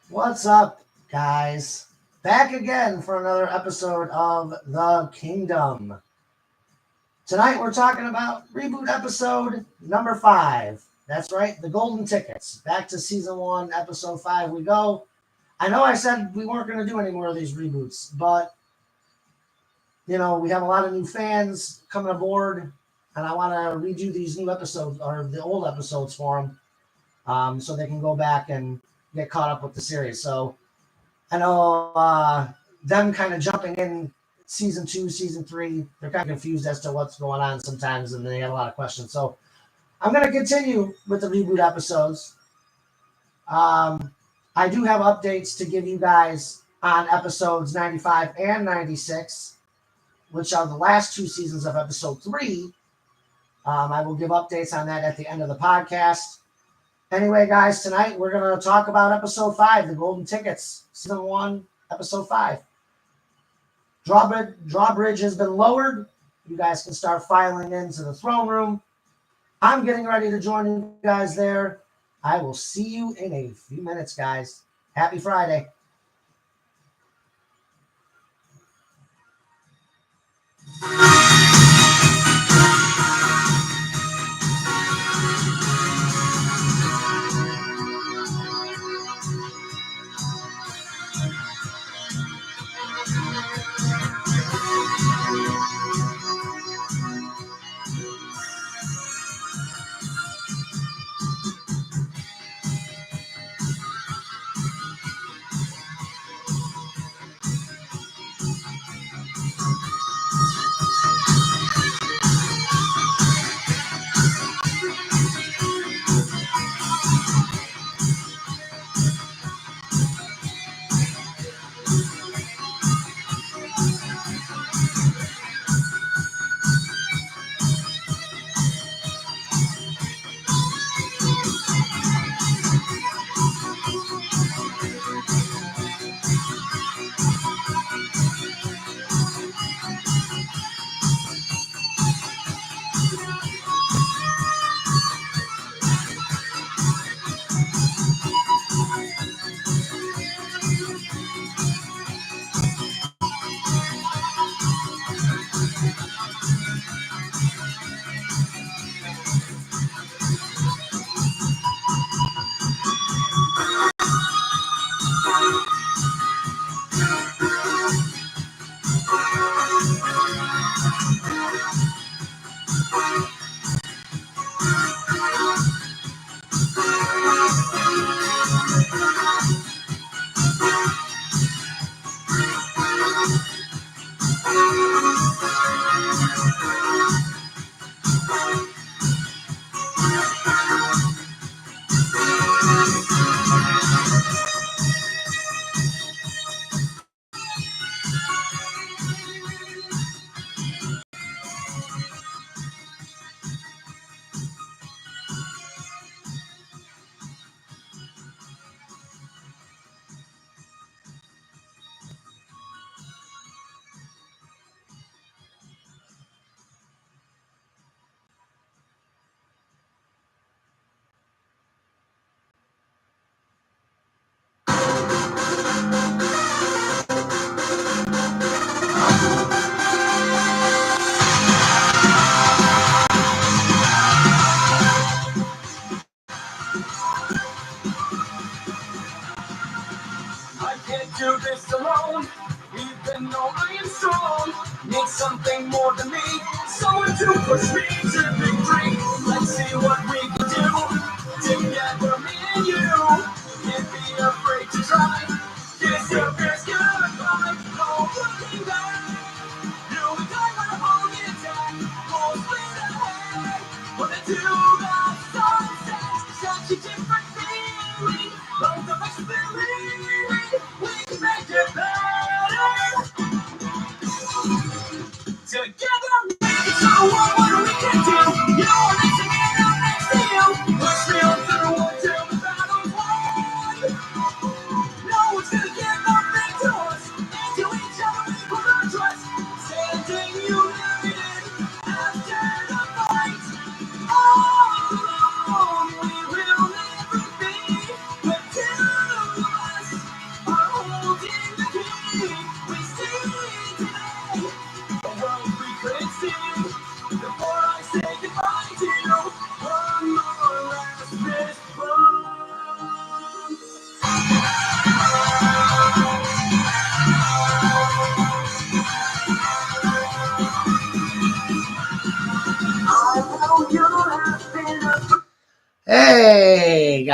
What's up, guys? Back again for another episode of The Kingdom. Tonight we're talking about Reboot episode number 5. That's right, the Golden Tickets. Back to season 1, episode 5 we go. I know I said we weren't going to do any more of these reboots, but, we have a lot of new fans coming aboard, and I want to redo these new episodes, or the old episodes for them, so they can go back and get caught up with the series. So I know them kind of jumping in season 2, season 3, they're kind of confused as to what's going on sometimes, and they have a lot of questions. So I'm going to continue with the reboot episodes. I do have updates to give you guys on episodes 95 and 96, which are the last 2 seasons of episode 3. I will give updates on that at the end of the podcast. Anyway, guys, tonight we're going to talk about episode 5, the Golden Tickets, season 1, episode 5. Drawbridge has been lowered. You guys can start filing into the throne room. I'm getting ready to join you guys there. I will see you in a few minutes, guys. Happy Friday.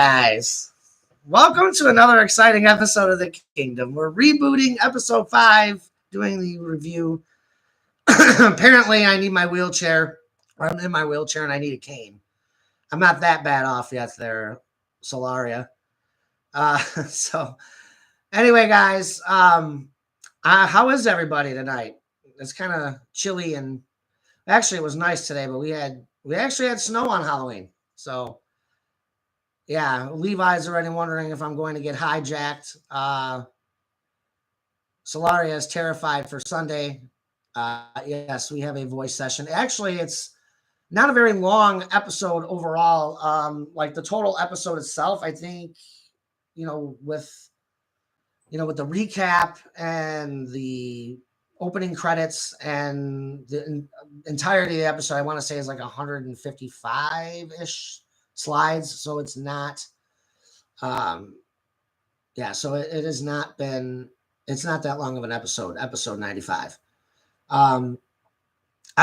guys. Welcome to another exciting episode of The Kingdom. We're rebooting episode 5, doing the review. Apparently, I need my wheelchair. I'm in my wheelchair and I need a cane. I'm not that bad off yet there, Solaria. So, anyway, guys, how is everybody tonight? It's kind of chilly and actually it was nice today, but we actually had snow on Halloween. So, yeah, Levi's already wondering if I'm going to get hijacked. Solaria is terrified for Sunday. Yes, we have a voice session. Actually, it's not a very long episode overall. Like the total episode itself, I think, with the recap and the opening credits and the entirety of the episode, I want to say is like 155-ish slides. So it's not, so it's not that long of an episode 95. I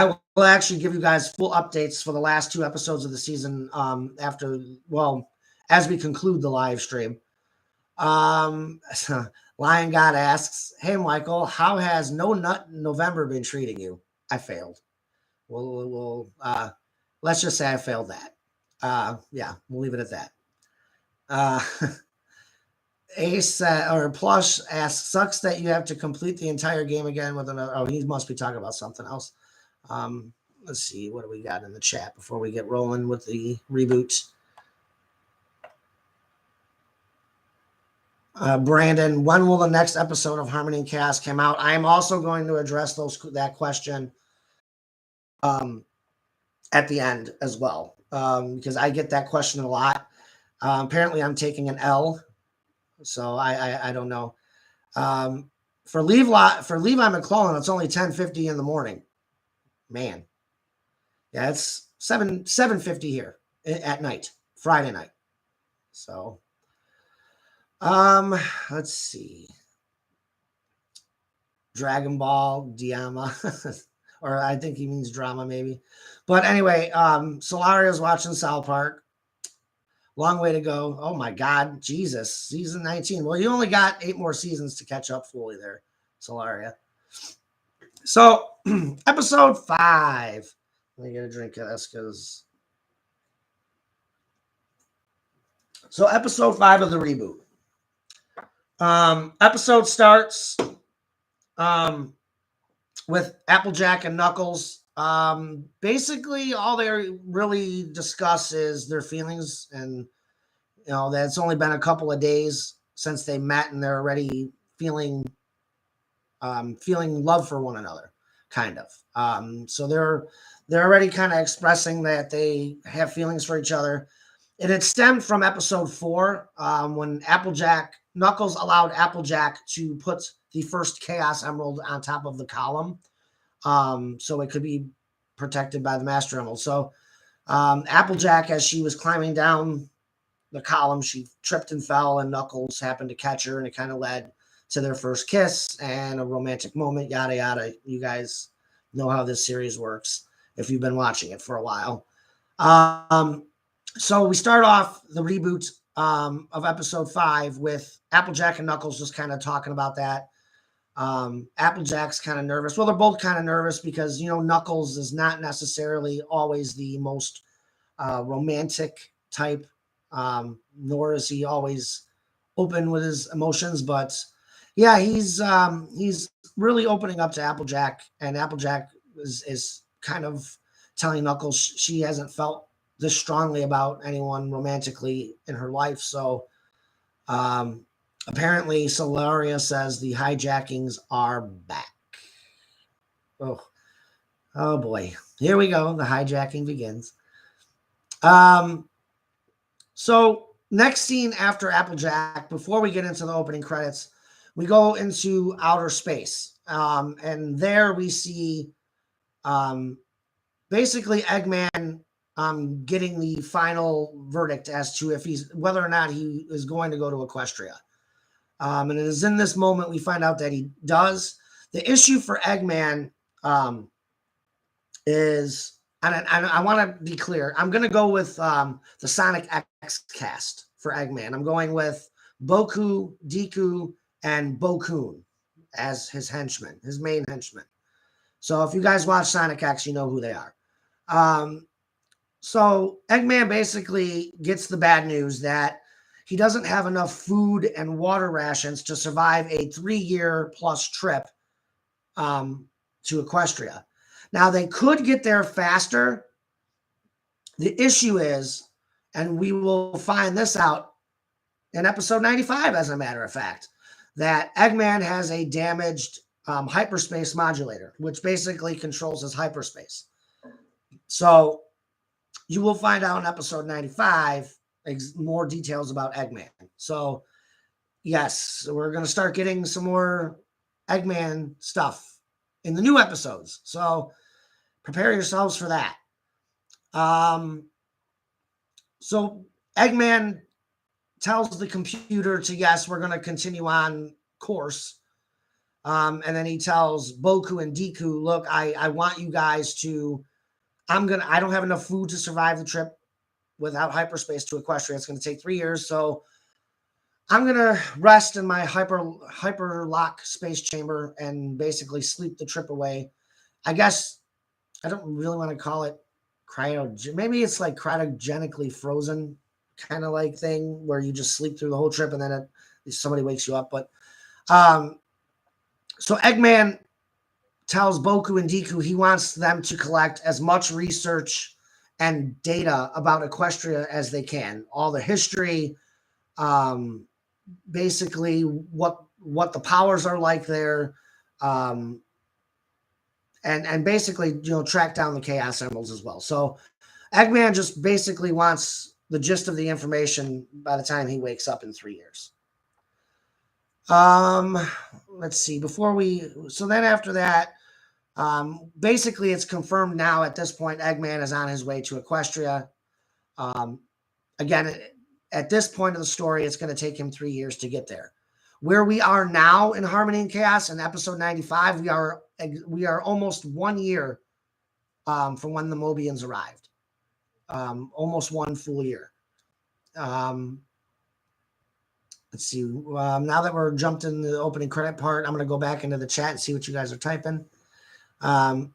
will actually give you guys full updates for the last 2 episodes of the season as we conclude the live stream. Lion God asks, "Hey Michael, how has No Nut November been treating you?" I failed. We'll let's just say I failed that. We'll leave it at that. Ace or Plush asks, "Sucks that you have to complete the entire game again with another." Oh, he must be talking about something else. Let's see, what do we got in the chat before we get rolling with the reboot? Brandon, when will the next episode of Harmony and Chaos come out? I am also going to address that question at the end as well, because I get that question a lot. Apparently, I'm taking an L, so I don't know. For Levi McClellan, it's only 10:50 in the morning. Man, yeah, it's 7:50 here at night, Friday night. So. Let's see. Dragon Ball Diama, or I think he means drama maybe. But anyway, Solaria's watching South Park. Long way to go. Oh my God, Jesus, season 19. Well, you only got 8 more seasons to catch up fully there, Solaria. So, episode 5. Let me get a drink of this because. So, episode 5 of the reboot. Episode starts with Applejack and Knuckles. Basically, all they really discuss is their feelings, and that it's only been a couple of days since they met, and they're already feeling love for one another, kind of. So they're already kind of expressing that they have feelings for each other. And it stemmed from episode 4, when Knuckles allowed Applejack to put the first Chaos Emerald on top of the column, so it could be protected by the Master Emerald. So Applejack, as she was climbing down the column, she tripped and fell, and Knuckles happened to catch her, and it kind of led to their first kiss and a romantic moment, yada, yada. You guys know how this series works if you've been watching it for a while. So we start off the reboot of episode 5 with Applejack and Knuckles just kind of talking about that. Applejack's kind of nervous. Well, they're both kind of nervous because, Knuckles is not necessarily always the most romantic type, nor is he always open with his emotions. But yeah, he's really opening up to Applejack, and Applejack is kind of telling Knuckles she hasn't felt this strongly about anyone romantically in her life. So apparently Solaria says the hijackings are back. Oh boy, here we go, the hijacking begins. So next scene after Applejack, before we get into the opening credits, we go into outer space, and there we see basically Eggman getting the final verdict as to whether or not he is going to go to Equestria. And it is in this moment we find out that he does. The issue for Eggman is, and I want to be clear, I'm going to go with the Sonic X cast for Eggman. I'm going with Boku, Deku, and Bokun as his henchmen, his main henchmen. So if you guys watch Sonic X, you know who they are. So Eggman basically gets the bad news that he doesn't have enough food and water rations to survive a 3-year plus trip to Equestria. Now, they could get there faster. The issue is, and we will find this out in episode 95, as a matter of fact, that Eggman has a damaged hyperspace modulator, which basically controls his hyperspace. So you will find out in episode 95 more details about Eggman. So yes, we're going to start getting some more Eggman stuff in the new episodes. So prepare yourselves for that. So Eggman tells the computer to, yes, we're going to continue on course. And then he tells Boku and Deku, look, I want you guys to, I don't have enough food to survive the trip without hyperspace to Equestria. It's going to take 3 years. So I'm going to rest in my hyperlock space chamber and basically sleep the trip away. I guess I don't really want to call it maybe it's like cryogenically frozen kind of like thing where you just sleep through the whole trip and then somebody wakes you up. But so Eggman tells Boku and Deku he wants them to collect as much research and data about Equestria as they can. All the history, basically what the powers are like there, and basically, track down the Chaos Emeralds as well. So Eggman just basically wants the gist of the information by the time he wakes up in 3 years. Let's see. So then after that, basically it's confirmed now at this point, Eggman is on his way to Equestria. Again, at this point of the story, it's going to take him 3 years to get there. Where we are now in Harmony and Chaos in episode 95, we are almost 1 year from when the Mobians arrived. Almost 1 full year. Let's see. Now that we're jumped in the opening credit part, I'm going to go back into the chat and see what you guys are typing. Brandon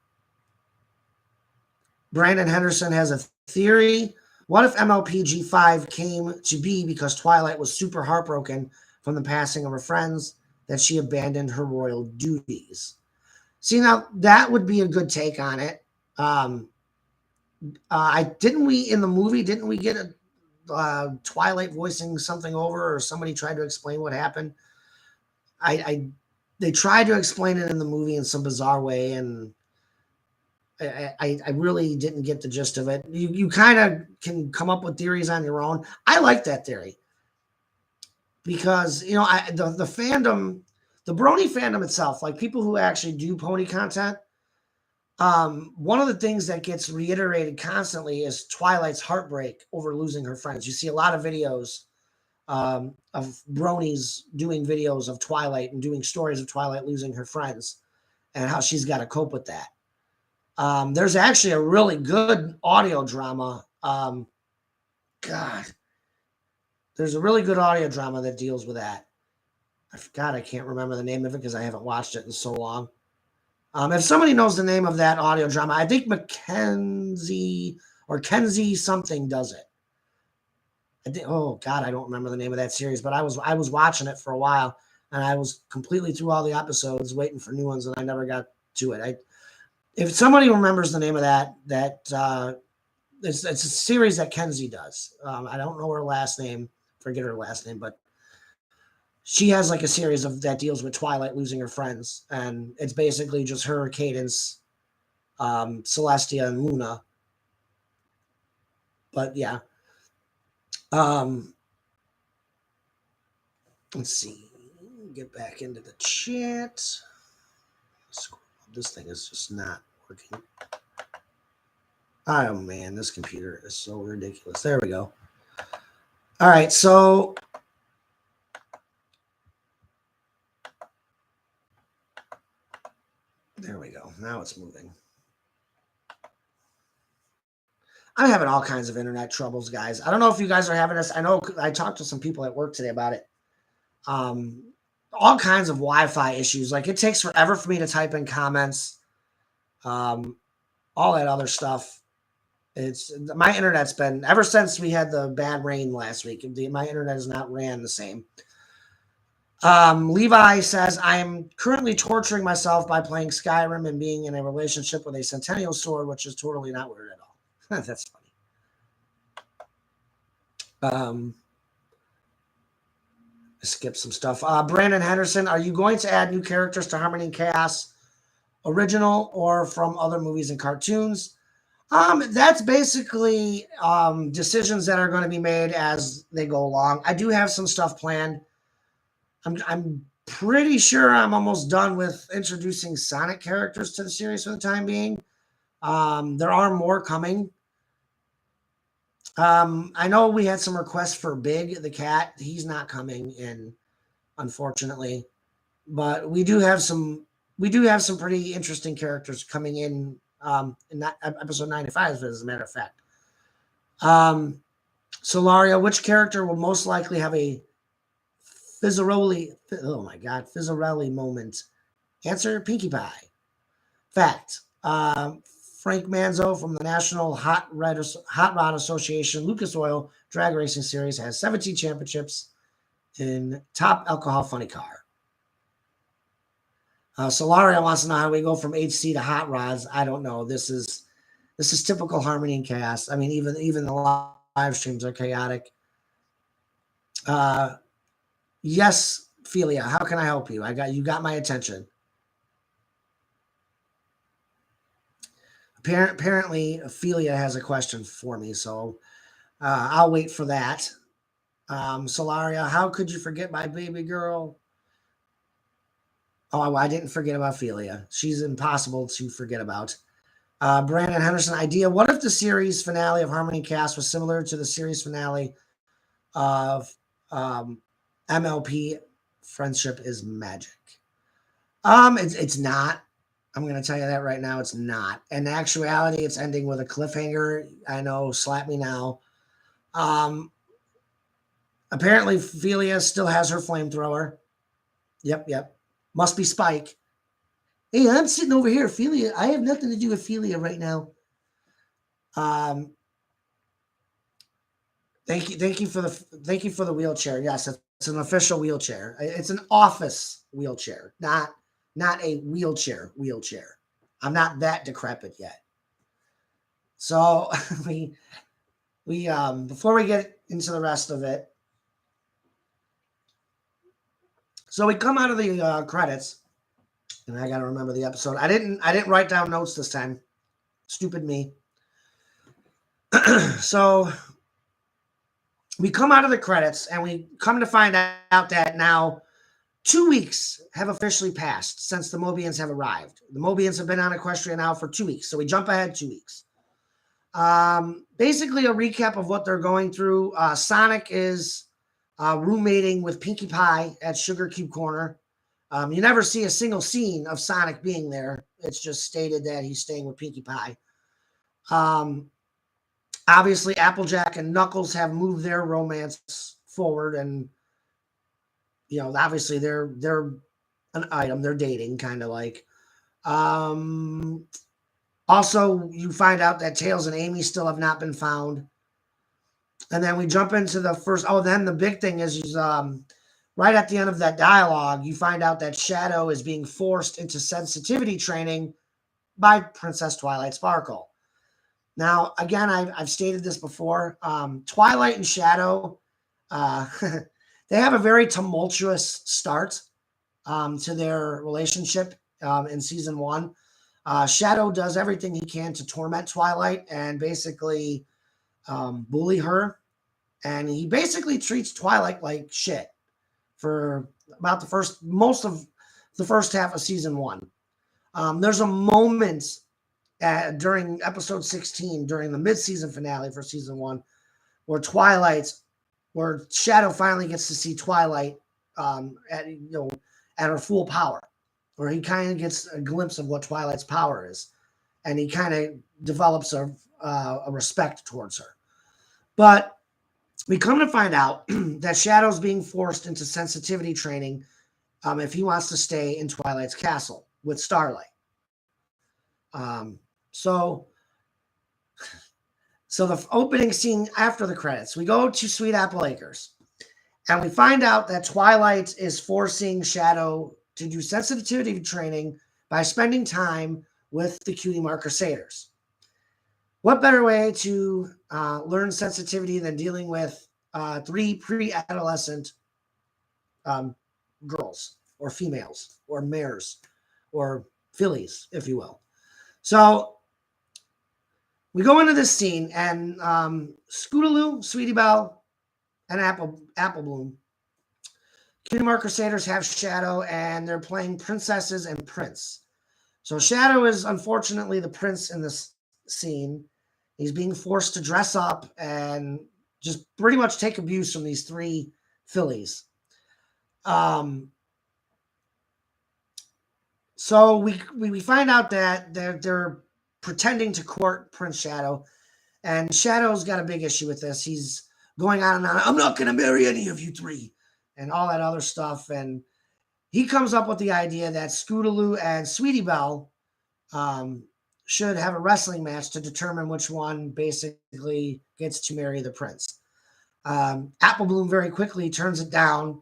Henderson has a theory. What if MLPG5 came to be because Twilight was super heartbroken from the passing of her friends that she abandoned her royal duties? See, now that would be a good take on it. Didn't we get a Twilight voicing something over, or somebody tried to explain what happened? They tried to explain it in the movie in some bizarre way, and I really didn't get the gist of it. You kind of can come up with theories on your own. I like that theory because the fandom, the Brony fandom itself, like people who actually do pony content, one of the things that gets reiterated constantly is Twilight's heartbreak over losing her friends. You see a lot of videos of Bronies doing videos of Twilight and doing stories of Twilight losing her friends and how she's got to cope with that. There's actually a really good audio drama. There's a really good audio drama that deals with that. I can't remember the name of it because I haven't watched it in so long. If somebody knows the name of that audio drama, I think Mackenzie or Kenzie something does it. I don't remember the name of that series, but I was watching it for a while, and I was completely through all the episodes, waiting for new ones, and I never got to it. If somebody remembers the name of that it's a series that Kenzie does. I don't know her last name, forget her last name, but she has like a series that deals with Twilight losing her friends, and it's basically just her, Cadence, Celestia, and Luna. But yeah, let's see. Get back into the chat. This thing is just not working. Oh man, this computer is so ridiculous. There we go. All right, so there we go. Now it's moving. I'm having all kinds of internet troubles, guys. I don't know if you guys are having this. I know I talked to some people at work today about it. All kinds of Wi-Fi issues. Like it takes forever for me to type in comments. All that other stuff. It's my internet's been ever since we had the bad rain last week. My internet has not ran the same. Levi says, I am currently torturing myself by playing Skyrim and being in a relationship with a Centennial sword, which is totally not weird at all. That's funny. Skip some stuff. Brandon Henderson, are you going to add new characters to Harmony and Chaos, original or from other movies and cartoons? That's basically decisions that are going to be made as they go along. I do have some stuff planned. I'm pretty sure I'm almost done with introducing Sonic characters to the series for the time being. There are more coming. I know we had some requests for Big the cat. He's not coming in, unfortunately, but we do have some pretty interesting characters coming in that episode 95, as a matter of fact. Solaria, which character will most likely have a Fizzarelli moment? Answer, Pinkie Pie. Fact. Frank Manzo from the National Hot Rod Association Lucas Oil Drag Racing Series has 17 championships in Top Alcohol Funny Car. Solaria wants to know how we go from HC to Hot Rods. I don't know. This is typical Harmony and Chaos. I mean, even the live streams are chaotic. Yes, Philia, how can I help you? You got my attention. Apparently, Philia has a question for me, so I'll wait for that. Solaria, how could you forget my baby girl? Oh, I didn't forget about Philia. She's impossible to forget about. Brandon Henderson, idea. What if the series finale of Harmony Cast was similar to the series finale of MLP Friendship is Magic? It's not. I'm going to tell you that right now. It's not. In actuality, it's ending with a cliffhanger. I know. Slap me now. Apparently, Philia still has her flamethrower. Yep. Must be Spike. Hey, I'm sitting over here, Philia. I have nothing to do with Philia right now. Thank you for the wheelchair. Yes, it's an official wheelchair. It's an office wheelchair, not a wheelchair. I'm not that decrepit yet. So we before we get into the rest of it, so we come out of the credits, and I got to remember the episode. I didn't write down notes this time. Stupid me. So we come out of the credits, and we come to find out that now 2 weeks have officially passed since the Mobians have arrived. The Mobians have been on Equestria now for 2 weeks, so we jump ahead 2 weeks. Basically, a recap of what they're going through. Sonic is roommating with Pinkie Pie at Sugar Cube Corner. You never see a single scene of Sonic being there. It's just stated that he's staying with Pinkie Pie. Obviously, Applejack and Knuckles have moved their romance forward, and obviously they're an item. They're dating, kind of like. Also, you find out that Tails and Amy still have not been found. And then we jump into the first. Oh, then the big thing is right at the end of that dialogue, you find out that Shadow is being forced into sensitivity training by Princess Twilight Sparkle. Now, again, I've stated this before. Twilight and Shadow, they have a very tumultuous start to their relationship in season 1. Shadow does everything he can to torment Twilight and basically bully her. And he basically treats Twilight like shit for about most of the first half of season 1. There's a moment during episode 16, during the mid-season finale for season 1, where Shadow finally gets to see Twilight at her full power, where he kind of gets a glimpse of what Twilight's power is. and he kind of develops a respect towards her. But we come to find out that Shadow's being forced into sensitivity training if he wants to stay in Twilight's castle with Starlight. So the opening scene after the credits, we go to Sweet Apple Acres, and we find out that Twilight is forcing Shadow to do sensitivity training by spending time with the Cutie Mark Crusaders. What better way to learn sensitivity than dealing with 3 pre-adolescent girls or females or mares or fillies, if you will. So we go into this scene, and Scootaloo, Sweetie Belle, and Apple Bloom, Cutie Mark Crusaders, have Shadow, and they're playing princesses and prince. So Shadow is unfortunately the prince in this scene. He's being forced to dress up and just pretty much take abuse from these 3 fillies. So we find out that they're pretending to court Prince Shadow, and Shadow's got a big issue with this. He's going on and on. I'm not going to marry any of you 3, and all that other stuff. And he comes up with the idea that Scootaloo and Sweetie Belle should have a wrestling match to determine which one basically gets to marry the prince. Apple Bloom very quickly turns it down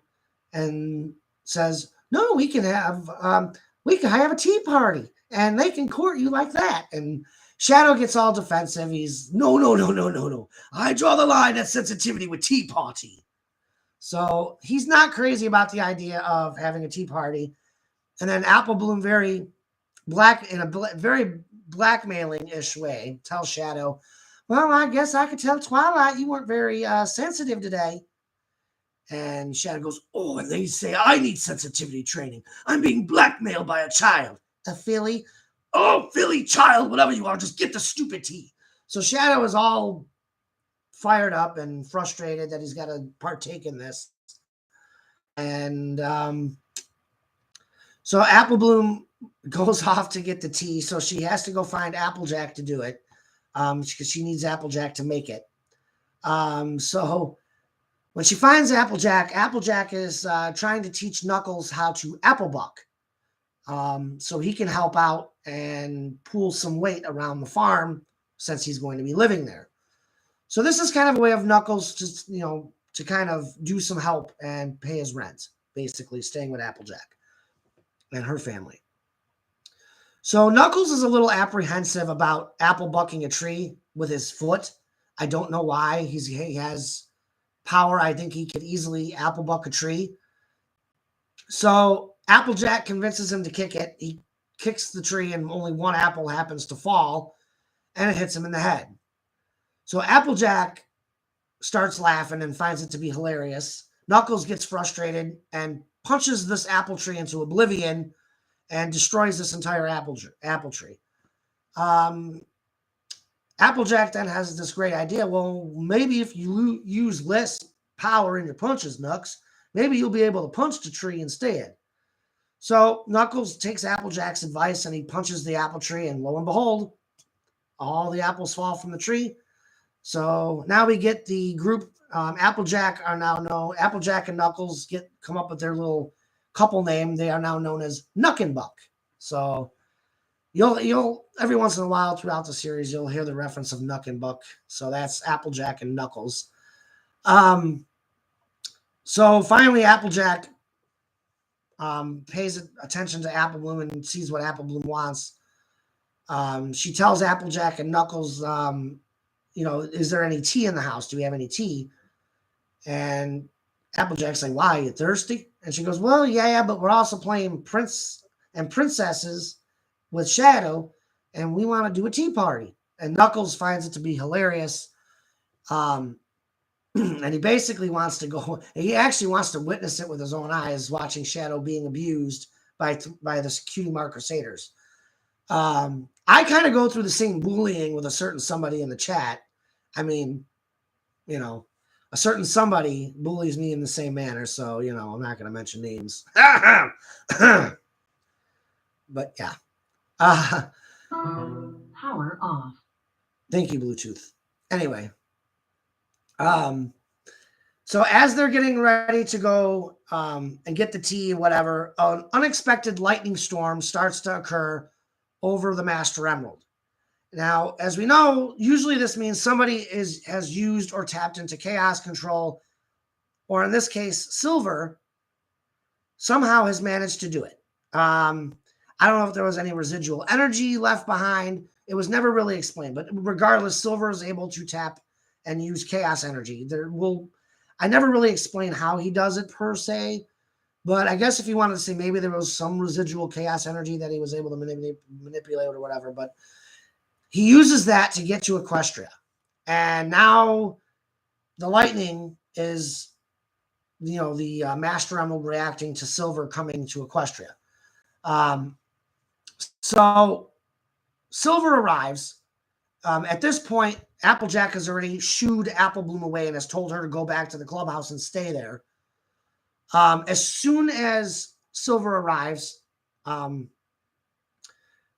and says, "No, we can have a tea party, and they can court you like that." And Shadow gets all defensive. He's, no. I draw the line at sensitivity with tea party. So he's not crazy about the idea of having a tea party. And then Apple Bloom, very blackmailing-ish way, tells Shadow, "Well, I guess I could tell Twilight you weren't very sensitive today." And Shadow goes, "Oh, and they say I need sensitivity training. I'm being blackmailed by a child." "A filly?" "Oh, filly, child, whatever you are, just get the stupid tea." So Shadow is all fired up and frustrated that he's got to partake in this. And so Apple Bloom goes off to get the tea, so she has to go find Applejack to do it, because she needs Applejack to make it. So when she finds Applejack is trying to teach Knuckles how to apple buck, so he can help out and pull some weight around the farm since he's going to be living there. So this is kind of a way of Knuckles to kind of do some help and pay his rent, basically staying with Applejack and her family. So Knuckles is a little apprehensive about apple bucking a tree with his foot. I don't know why. He has power. I think he could easily apple buck a tree. So Applejack convinces him to kick it. He kicks the tree, and only one apple happens to fall, and it hits him in the head. So Applejack starts laughing and finds it to be hilarious. Knuckles gets frustrated and punches this apple tree into oblivion and destroys this entire apple tree. Applejack then has this great idea. Well, maybe if you use less power in your punches, Knucks, maybe you'll be able to punch the tree instead. So Knuckles takes Applejack's advice and he punches the apple tree, and lo and behold, all the apples fall from the tree. So now we get the group. Applejack and Knuckles come up with their little couple name. They are now known as Knuck and Buck. So you'll every once in a while throughout the series you'll hear the reference of Knuck and Buck. So that's Applejack and Knuckles. So finally Applejack pays attention to Apple Bloom and sees what Apple Bloom wants. She tells Applejack and Knuckles, is there any tea in the house? Do we have any tea? And Applejack's like, "Why, are you thirsty?" And she goes, "Well, yeah, but we're also playing prince and princesses with Shadow, and we want to do a tea party." And Knuckles finds it to be hilarious. And he basically wants to go, he actually wants to witness it with his own eyes, watching Shadow being abused by the Cutie Mark Crusaders. I kind of go through the same bullying with a certain somebody in the chat. I mean, a certain somebody bullies me in the same manner. So, I'm not going to mention names. But yeah. Power off. Thank you, Bluetooth. Anyway, so as they're getting ready to go and get the tea, whatever, an unexpected lightning storm starts to occur over the Master Emerald. Now, as we know, usually this means somebody has used or tapped into chaos control, or in this case, Silver somehow has managed to do it. I don't know if there was any residual energy left behind. It was never really explained, but regardless, Silver is able to tap and use chaos energy. I never really explained how he does it per se, but I guess if you wanted to say maybe there was some residual chaos energy that he was able to manipulate or whatever, but he uses that to get to Equestria. And now the lightning is, the Master Emerald reacting to Silver coming to Equestria. So Silver arrives. At this point, Applejack has already shooed Apple Bloom away and has told her to go back to the clubhouse and stay there. As soon as Silver arrives,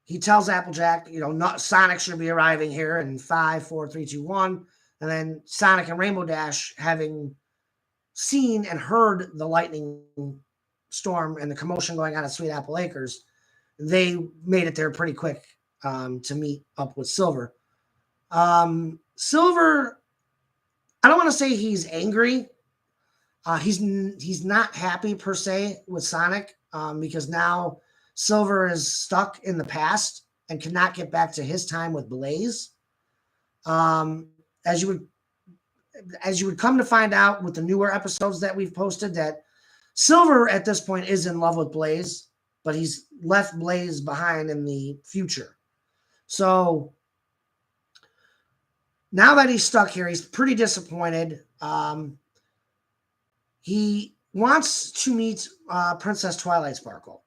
he tells Applejack, Sonic should be arriving here in 5, 4, 3, 2, 1. And then Sonic and Rainbow Dash, having seen and heard the lightning storm and the commotion going on at Sweet Apple Acres, they made it there pretty quick to meet up with Silver. Silver, I don't want to say he's angry. He's not happy per se with Sonic because now Silver is stuck in the past and cannot get back to his time with Blaze. As you would come to find out with the newer episodes that we've posted, that Silver at this point is in love with Blaze, but he's left Blaze behind in the future. So now that he's stuck here, he's pretty disappointed. He wants to meet Princess Twilight Sparkle.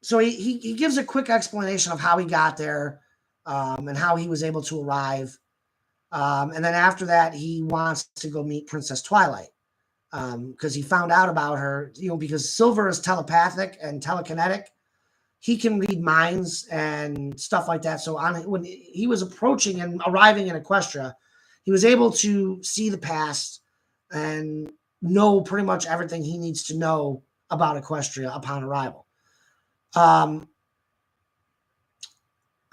So he gives a quick explanation of how he got there and how he was able to arrive. And then after that, he wants to go meet Princess Twilight because he found out about her, because Silver is telepathic and telekinetic. He can read minds and stuff like that. So when he was approaching and arriving in Equestria, he was able to see the past and know pretty much everything he needs to know about Equestria upon arrival. I'm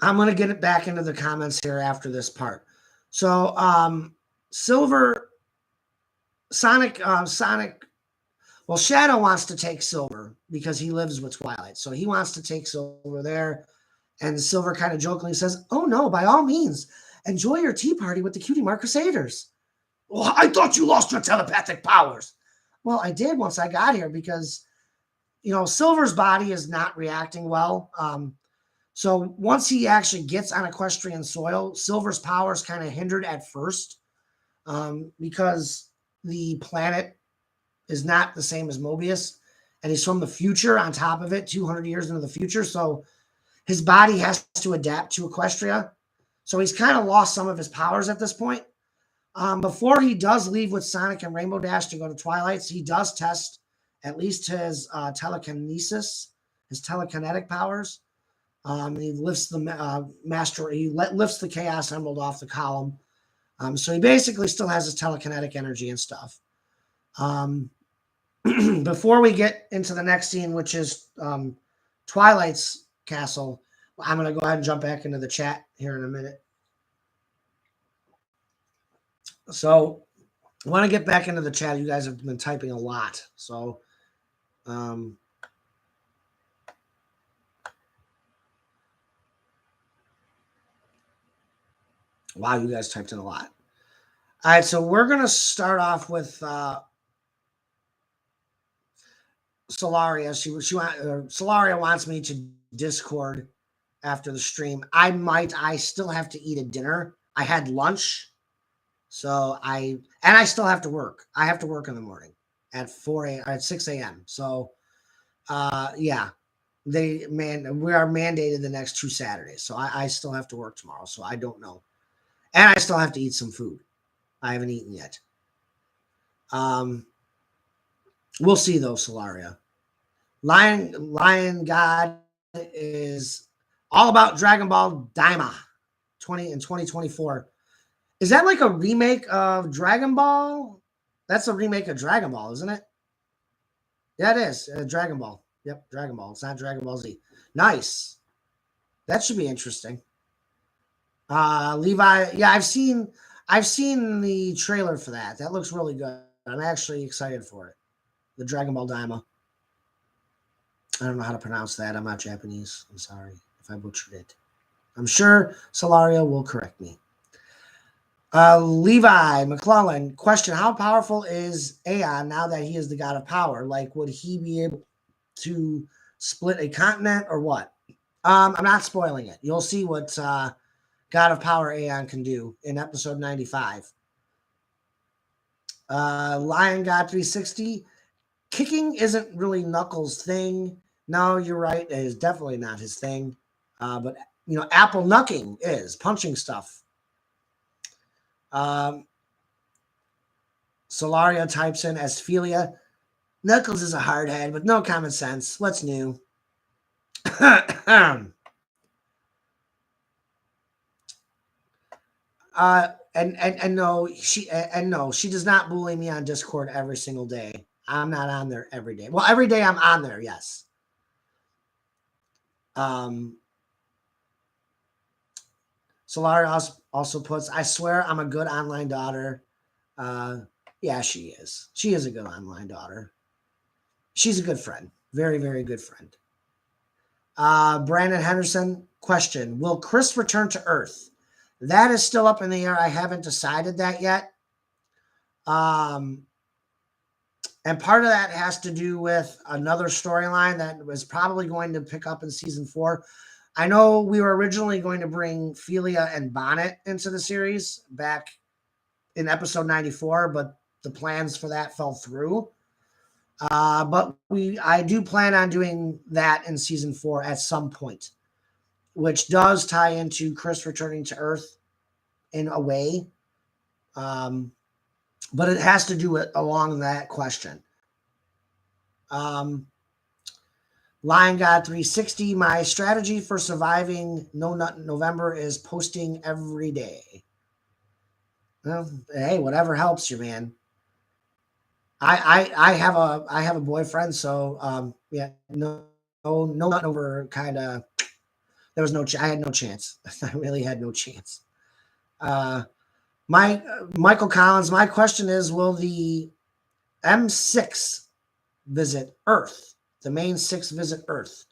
going to get it back into the comments here after this part. So Silver, Sonic, Shadow wants to take Silver because he lives with Twilight. So he wants to take Silver there. And Silver kind of jokingly says, "Oh no, by all means, enjoy your tea party with the Cutie Mark Crusaders." "Well, I thought you lost your telepathic powers." "Well, I did once I got here because, Silver's body is not reacting well. So once he actually gets on equestrian soil, Silver's powers kind of hindered at first because the planet is not the same as Mobius, and he's from the future on top of it, 200 years into the future. So his body has to adapt to Equestria. So he's kind of lost some of his powers at this point. Before he does leave with Sonic and Rainbow Dash to go to Twilight's, he does test at least his telekinesis, his telekinetic powers. He lifts the lifts the Chaos Emerald off the column. So he basically still has his telekinetic energy and stuff. Before we get into the next scene, which is Twilight's castle, I'm going to go ahead and jump back into the chat here in a minute. So I want to get back into the chat. You guys have been typing a lot. So wow, you guys typed in a lot. All right, so we're going to start off with Solaria. Solaria wants me to Discord after the stream. I still have to eat a dinner. I had lunch. So I still have to work. I have to work in the morning at 6 a.m. So yeah, we are mandated the next 2 Saturdays. So I still have to work tomorrow. So I don't know. And I still have to eat some food. I haven't eaten yet. We'll see though, Solaria. Lion God is All About Dragon Ball Daima 2024. Is that like a remake of Dragon Ball? That's a remake of Dragon Ball, isn't it? Yeah, it is. Dragon Ball. Yep, Dragon Ball. It's not Dragon Ball Z. Nice. That should be interesting. Levi, yeah, I've seen the trailer for that. That looks really good. I'm actually excited for it. The Dragon Ball Daima. I don't know how to pronounce that. I'm not Japanese. I'm sorry if I butchered it. I'm sure Solario will correct me. Levi McClellan, question: how powerful is Aeon now that he is the god of power? Like, would he be able to split a continent or what? I'm not spoiling it. You'll see what God of Power Aeon can do in episode 95. Lion God 360, kicking isn't really Knuckles' thing. No, you're right. It is definitely not his thing. But, Apple knucking is punching stuff. Solaria types in Asphelia. Knuckles is a hardhead with no common sense. What's new? And no, she does not bully me on Discord every single day. I'm not on there every day. Well, every day I'm on there, yes. Solaria also puts, I swear I'm a good online daughter. Yeah, she is. She is a good online daughter. She's a good friend. Very, very good friend. Brandon Henderson, question: will Chris return to Earth? That is still up in the air. I haven't decided that yet. And part of that has to do with another storyline that was probably going to pick up in season 4. I know we were originally going to bring Felia and Bonnet into the series back in episode 94, but the plans for that fell through. But I do plan on doing that in season 4 at some point, which does tie into Chris returning to Earth in a way. But it has to do it along that question. Lion God 360, my strategy for surviving No Nut November is posting every day. Well, hey, whatever helps you, man. I have a boyfriend, so yeah, no Nut November kind of. There was I had no chance. I really had no chance. Michael Collins, my question is: will the M6 visit Earth? The main 6 visit Earth.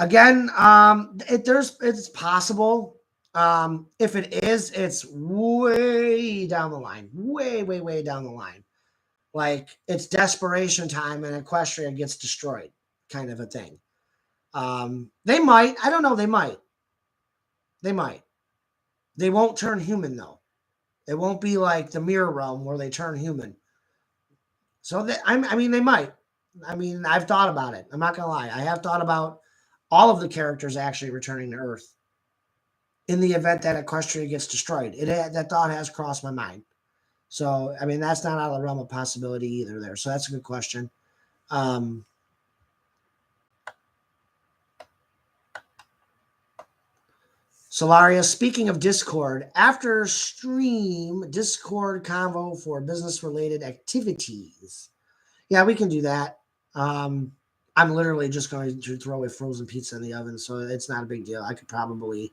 Again, it's possible. If it is, it's way down the line. Way down the line. Like, it's desperation time and Equestria gets destroyed, kind of a thing. They might. I don't know. They might. They won't turn human, though. It won't be like the Mirror Realm where they turn human. So, I mean, they might. I mean, I've thought about it. I'm not going to lie. I have thought about all of the characters actually returning to Earth in the event that Equestria gets destroyed. That thought has crossed my mind. So, I mean, that's not out of the realm of possibility either there. So that's a good question. Solaria, speaking of Discord, after stream, Discord convo for business-related activities. Yeah, we can do that. I'm literally just going to throw a frozen pizza in the oven, so it's not a big deal. I could probably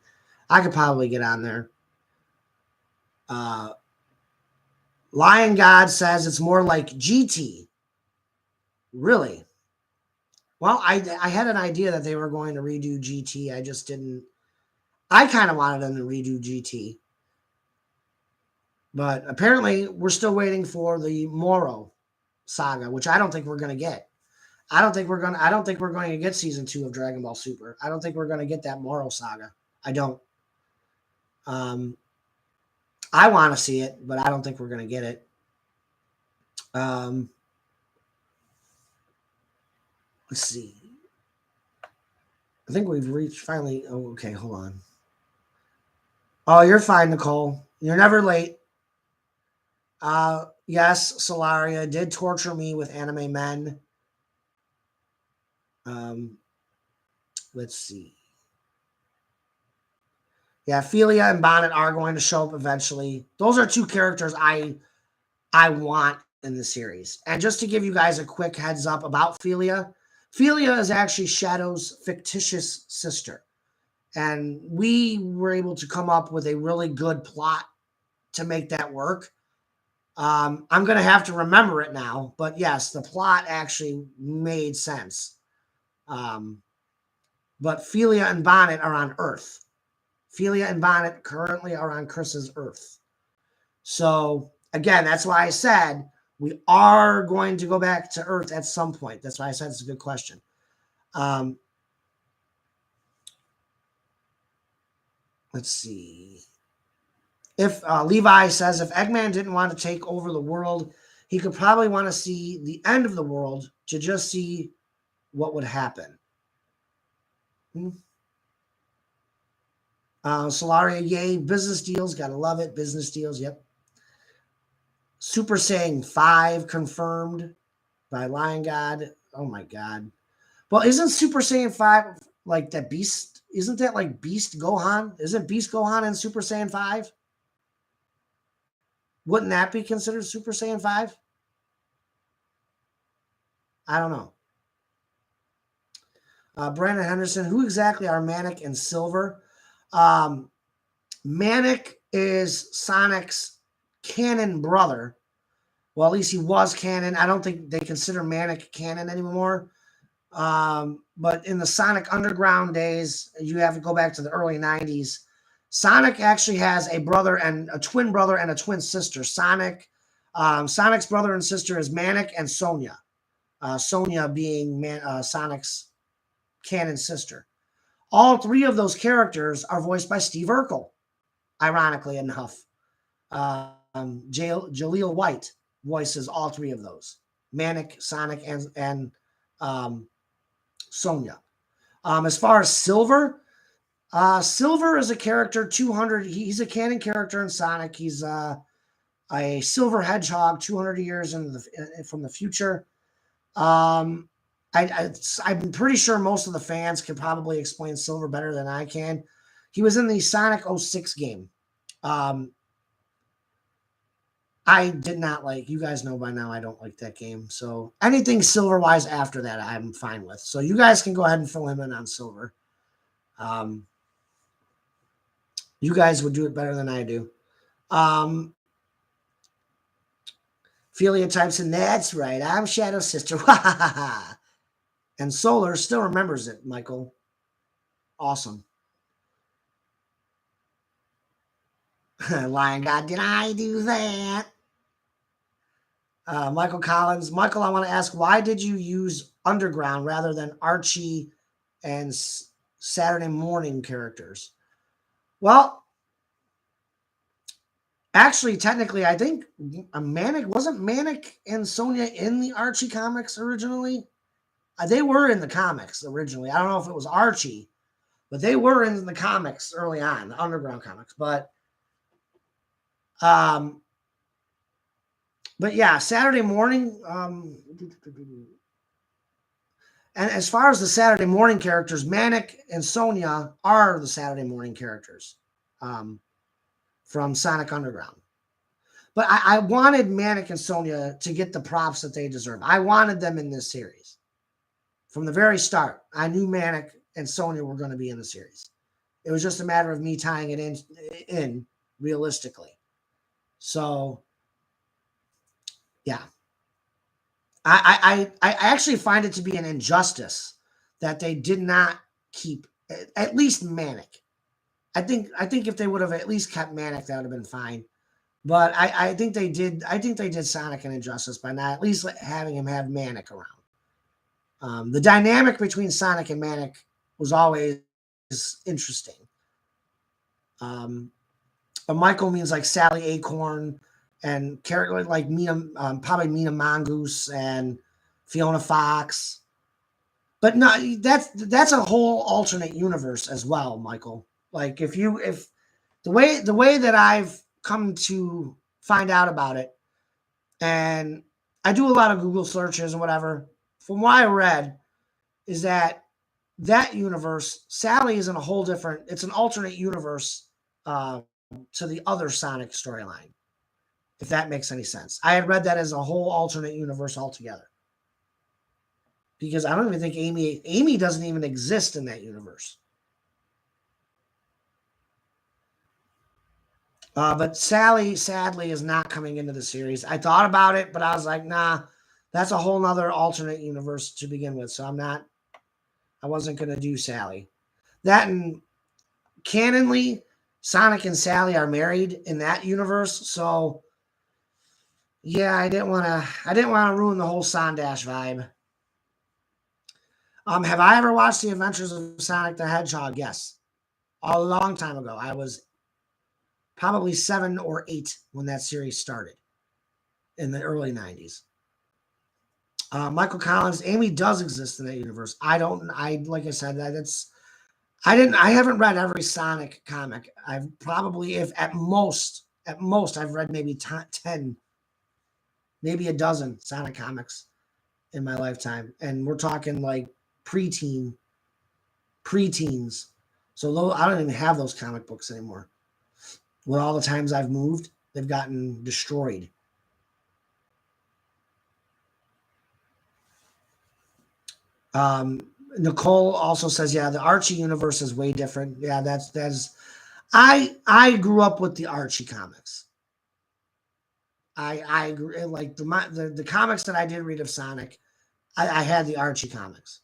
get on there. Lion God says it's more like GT. Really? Well, I had an idea that they were going to redo GT. I just didn't. I kind of wanted them to redo GT. But apparently we're still waiting for the Moro saga, which I don't think we're going to get. I don't think we're going to get season 2 of Dragon Ball Super. I don't think we're going to get that Moro saga. I don't. I want to see it, but I don't think we're going to get it. Let's see. I think we've reached finally. Oh, okay, hold on. Oh, you're fine, Nicole. You're never late. Yes, Solaria did torture me with anime men. Let's see. Yeah, Ophelia and Bonnet are going to show up eventually. Those are two characters I want in the series. And just to give you guys a quick heads up about Ophelia, Ophelia is actually Shadow's fictitious sister. And we were able to come up with a really good plot to make that work. I'm going to have to remember it now, but yes, the plot actually made sense. But Ophelia and Bonnet are on Earth. Ophelia and Bonnet currently are on Chris's Earth. So, again, that's why I said we are going to go back to Earth at some point. That's why I said it's a good question. Let's see. If Levi says if Eggman didn't want to take over the world, he could probably want to see the end of the world to just see what would happen. Solaria, yay. Business deals. Gotta love it. Business deals. Yep. Super Saiyan 5 confirmed by Lion God. Oh my God. Well, isn't Super Saiyan 5 like that Beast? Isn't that like Beast Gohan? Isn't Beast Gohan in Super Saiyan 5? Wouldn't that be considered Super Saiyan 5? I don't know. Brandon Henderson, who exactly are Manic and Silver? Manic is Sonic's canon brother. Well, at least he was canon. I don't think they consider Manic canon anymore. But in the Sonic Underground days, you have to go back to the early 90s. Sonic actually has a brother and a twin brother and a twin sister. Sonic's brother and sister is Manic and Sonia. Sonia being Sonic's canon sister. All three of those characters are voiced by Steve Urkel, ironically enough. Jaleel White voices all three of those. Manic, Sonic, and Sonia. As far as Silver, Silver is a character 200. He's a canon character in Sonic. He's a silver hedgehog 200 years from the future. I'm pretty sure most of the fans can probably explain Silver better than I can. He was in the Sonic 06 game. I did not like, you guys know by now I don't like that game. So anything Silver-wise after that, I'm fine with. So you guys can go ahead and fill him in on Silver. You guys would do it better than I do. Ophelia types in, that's right, I'm Shadow's sister. And Solar still remembers it, Michael. Awesome. Lion God, did I do that? Michael Collins. Michael, I want to ask, why did you use Underground rather than Archie and Saturday morning characters? Well, actually, technically, I think wasn't Manic and Sonia in the Archie comics originally? They were in the comics originally. I don't know if it was Archie, but they were in the comics early on, the Underground comics. But yeah, Saturday morning. And as far as the Saturday morning characters, Manic and Sonia are the Saturday morning characters from Sonic Underground. But I wanted Manic and Sonia to get the props that they deserve. I wanted them in this series. From the very start, I knew Manic and Sonia were going to be in the series. It was just a matter of me tying it in realistically. So, yeah. I actually find it to be an injustice that they did not keep at least Manic. I think if they would have at least kept Manic, that would have been fine. But I think they did. I think they did Sonic an injustice by not at least having him have Manic around. The dynamic between Sonic and Manic was always interesting. But Michael means like Sally Acorn and character like Mina, probably Mina Mongoose and Fiona Fox. But no, that's a whole alternate universe as well, Michael. Like if the way that I've come to find out about it, and I do a lot of Google searches and whatever. From what I read, is that universe, Sally is in a whole different. It's an alternate universe to the other Sonic storyline, if that makes any sense. I had read that as a whole alternate universe altogether. Because I don't even think Amy doesn't even exist in that universe. But Sally, sadly, is not coming into the series. I thought about it, but I was like, nah, that's a whole nother alternate universe to begin with. So I wasn't going to do Sally. That and canonly, Sonic and Sally are married in that universe. So yeah, I didn't want to ruin the whole Sondash vibe. Have I ever watched The Adventures of Sonic the Hedgehog? Yes. A long time ago. I was probably 7 or 8 when that series started in the early 90s. Michael Collins, Amy does exist in that universe. Like I said, I haven't read every Sonic comic. I've probably, if at most, I've read maybe 10, maybe a dozen Sonic comics in my lifetime. And we're talking like preteens. So I don't even have those comic books anymore. With all the times I've moved, they've gotten destroyed. Nicole also says, yeah, the Archie universe is way different. Yeah, that's I grew up with the Archie comics. I agree. Like the comics that I did read of Sonic, I had the Archie comics.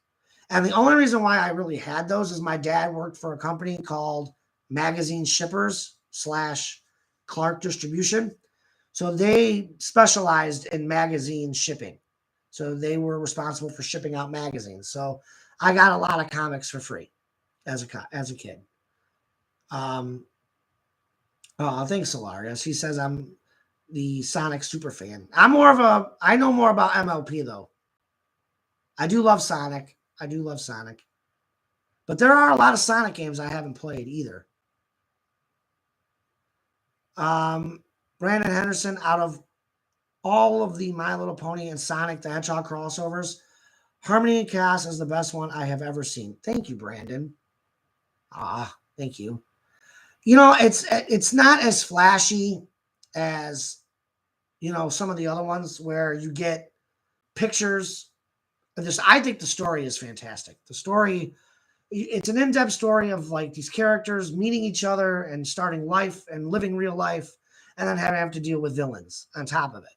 And the only reason why I really had those is my dad worked for a company called Magazine Shippers / Clark Distribution. So they specialized in magazine shipping. So they were responsible for shipping out magazines. So I got a lot of comics for free as a kid. Oh, thanks, Solarius. He says I'm the Sonic super fan. I know more about MLP though. I do love Sonic. But there are a lot of Sonic games I haven't played either. Brandon Henderson, out of all of the My Little Pony and Sonic the Hedgehog crossovers, Harmony and Chaos is the best one I have ever seen. Thank you, Brandon. Thank you. You know, it's not as flashy as, some of the other ones where you get pictures. I think the story is fantastic. The story, it's an in-depth story of like these characters meeting each other and starting life and living real life, and then have to deal with villains on top of it.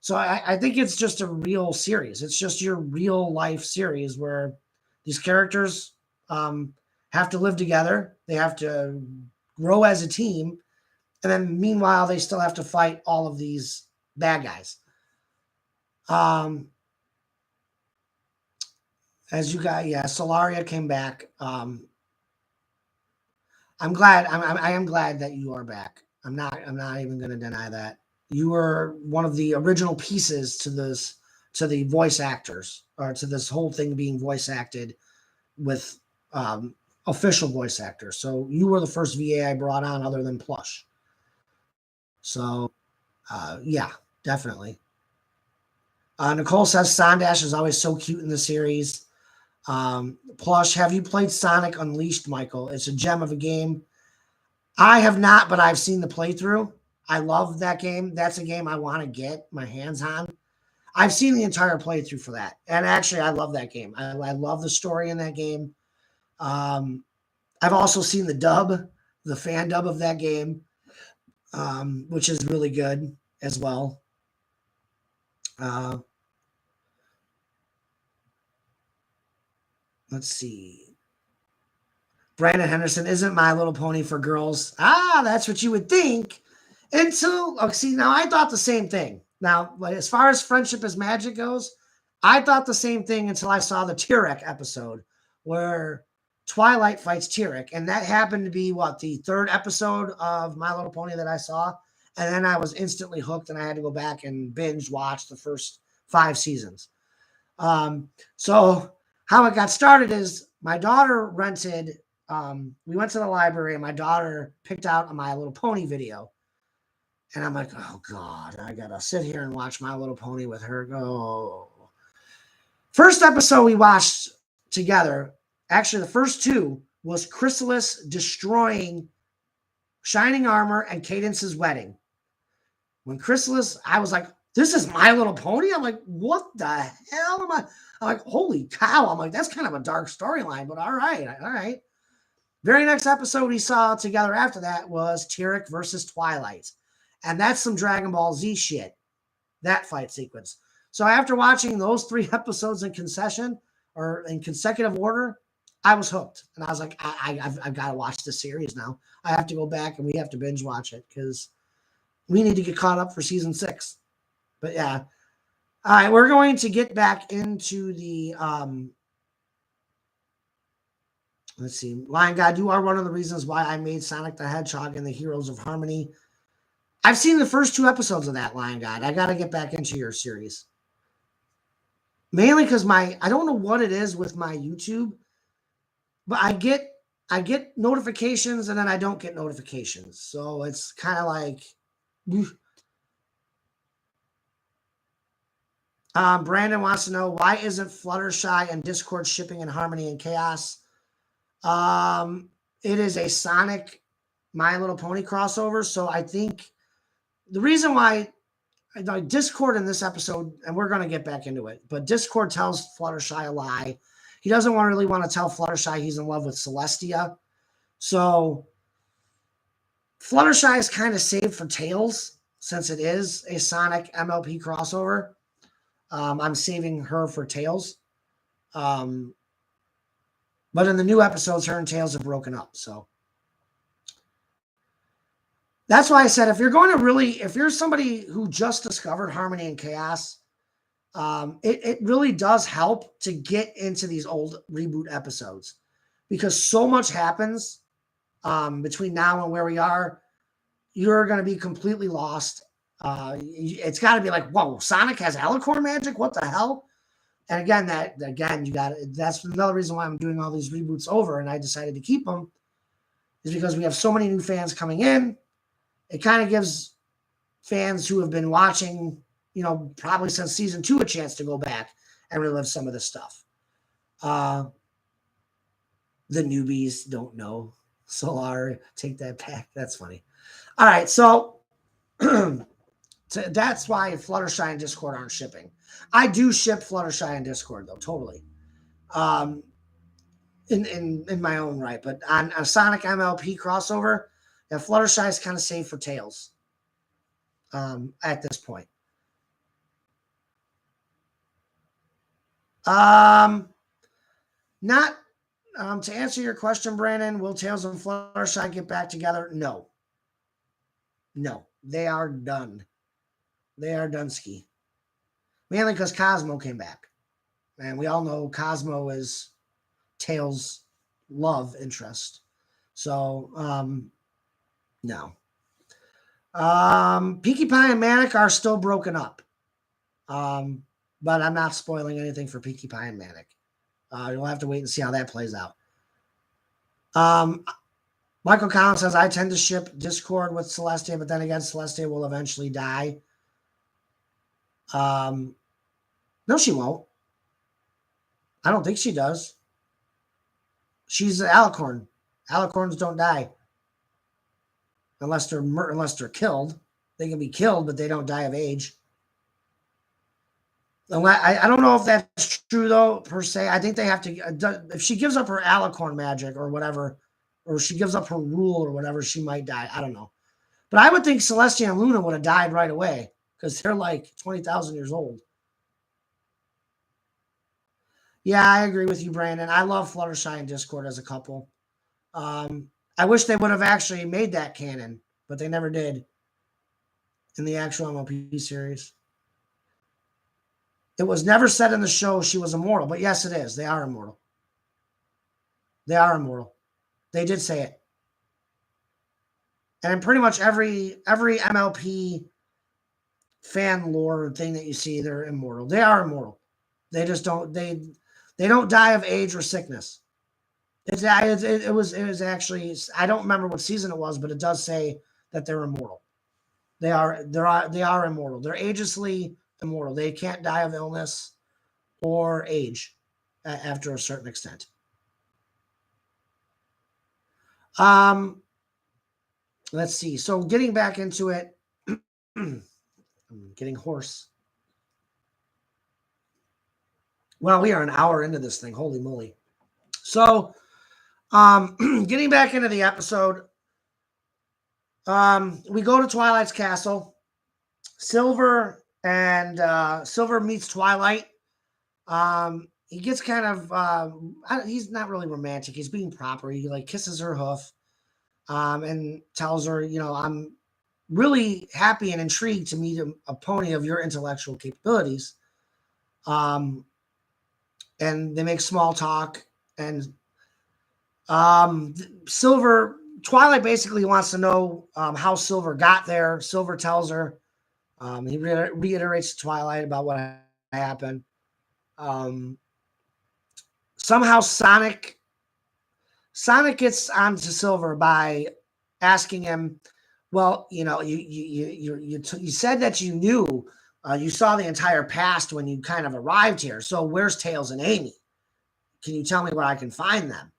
So I think it's just a real series. It's just your real life series where these characters have to live together. They have to grow as a team. And then meanwhile, they still have to fight all of these bad guys. As you got, yeah, Solaria came back. I'm glad. I am glad that you are back. I'm not even going to deny that. You were one of the original pieces to the voice actors, or to this whole thing being voice acted with official voice actors. So you were the first VA I brought on other than Plush. So, yeah, definitely. Nicole says Sondash is always so cute in the series. Plush, have you played Sonic Unleashed, Michael? It's a gem of a game. I have not, but I've seen the playthrough. I love that game. That's a game I want to get my hands on. I've seen the entire playthrough for that. And actually, I love that game. I love the story in that game. I've also seen the fan dub of that game, which is really good as well. Let's see. Brandon Henderson, isn't My Little Pony for girls? That's what you would think. Now I thought the same thing. Now, as far as Friendship is Magic goes, I thought the same thing until I saw the Tyrek episode where Twilight fights Tyrek. And that happened to be the 3rd episode of My Little Pony that I saw. And then I was instantly hooked and I had to go back and binge watch the first 5 seasons. So how it got started is my daughter rented, we went to the library and my daughter picked out a My Little Pony video. And I'm like, oh God, I gotta sit here and watch My Little Pony with her. Go. First episode we watched together, actually the first 2 was Chrysalis destroying Shining Armor, and Cadence's wedding. When Chrysalis, I was like, this is My Little Pony? I'm like, what the hell am I? I'm like, holy cow. I'm like, that's kind of a dark storyline, but all right. Very next episode we saw together after that was Tyrek versus Twilight. And that's some Dragon Ball Z shit, that fight sequence. So after watching those 3 episodes in consecutive order, I was hooked. And I was like, I've got to watch this series now. I have to go back and we have to binge watch it because we need to get caught up for season 6. But yeah. All right, we're going to get back into the let's see. Lion God, you are one of the reasons why I made Sonic the Hedgehog and the Heroes of Harmony. I've seen the first 2 episodes of that, Lion God. I got to get back into your series. Mainly because I don't know what it is with my YouTube, but I get notifications and then I don't get notifications. So it's kind of like, Brandon wants to know, why isn't Fluttershy and Discord shipping in Harmony and Chaos? It is a Sonic My Little Pony crossover. So I think the reason why Discord in this episode, and we're going to get back into it, but Discord tells Fluttershy a lie. He doesn't really want to tell Fluttershy he's in love with Celestia. So Fluttershy is kind of saved for Tails since it is a Sonic MLP crossover. I'm saving her for Tails. But in the new episodes, her and Tails have broken up. So that's why I said, if you're somebody who just discovered Harmony and Chaos, it really does help to get into these old reboot episodes because so much happens between now and where we are. You're going to be completely lost. It's got to be like, whoa, Sonic has Alicorn magic? What the hell? And again, that's another reason why I'm doing all these reboots over, and I decided to keep them, is because we have so many new fans coming in. It kind of gives fans who have been watching, probably since season 2 a chance to go back and relive some of this stuff. The newbies don't know. Solar, take that back. That's funny. All right, so that's why Fluttershy and Discord aren't shipping. I do ship Fluttershy and Discord though, totally. In my own right, but on a Sonic MLP crossover, Fluttershy is kind of safe for Tails. At this point. Not to answer your question, Brandon, will Tails and Fluttershy get back together? No, they are done. They are done ski. Mainly because Cosmo came back. And we all know Cosmo is Tails' love interest. So, no. Pinkie Pie and Manic are still broken up. But I'm not spoiling anything for Pinkie Pie and Manic. You'll have to wait and see how that plays out. Michael Collins says, I tend to ship Discord with Celestia, but then again, Celestia will eventually die. No, she won't. I don't think she does. She's an Alicorn. Alicorns don't die. Unless they're killed. They can be killed, but they don't die of age. I don't know if that's true, though, per se. I think they have to... If she gives up her Alicorn magic or whatever, or she gives up her rule or whatever, she might die. I don't know. But I would think Celestia and Luna would have died right away because they're like 20,000 years old. Yeah, I agree with you, Brandon. I love Fluttershy and Discord as a couple. I wish they would have actually made that canon, but they never did in the actual MLP series. It was never said in the show she was immortal, but yes, it is. They are immortal. They are immortal. They did say it. And in pretty much every MLP fan lore thing that you see, they're immortal. They are immortal. They just don't they don't die of age or sickness. It was actually, I don't remember what season it was, but it does say that they're immortal. They are immortal. They're agelessly immortal. They can't die of illness or age after a certain extent. let's see. So getting back into it, I'm getting hoarse. Well, we are an hour into this thing. Holy moly. So getting back into the episode, we go to Twilight's castle. Silver meets Twilight. He gets kind of he's not really romantic. He's being proper. He like kisses her hoof, and tells her, I'm really happy and intrigued to meet a pony of your intellectual capabilities. And they make small talk, and Twilight basically wants to know how Silver got there. Silver tells her. He reiterates to Twilight about what happened. Somehow Sonic gets onto Silver by asking him, well, you said that you knew, you saw the entire past when you kind of arrived here. So where's Tails and Amy? Can you tell me where I can find them?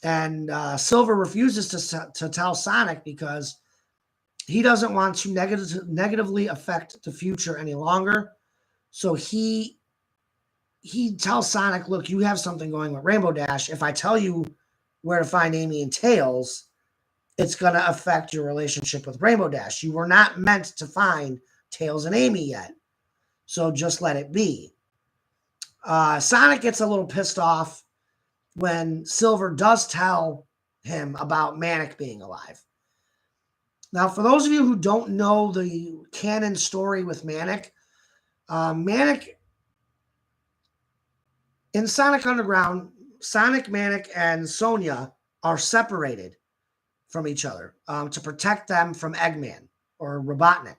And Silver refuses to tell Sonic because he doesn't want to negatively affect the future any longer. So he tells Sonic, look, you have something going with Rainbow Dash. If I tell you where to find Amy and Tails, it's going to affect your relationship with Rainbow Dash. You were not meant to find Tails and Amy yet. So just let it be. Sonic gets a little pissed off when Silver does tell him about Manic being alive. Now, for those of you who don't know the canon story with Manic, Manic in Sonic Underground, Sonic, Manic, and Sonia are separated from each other to protect them from Eggman or Robotnik.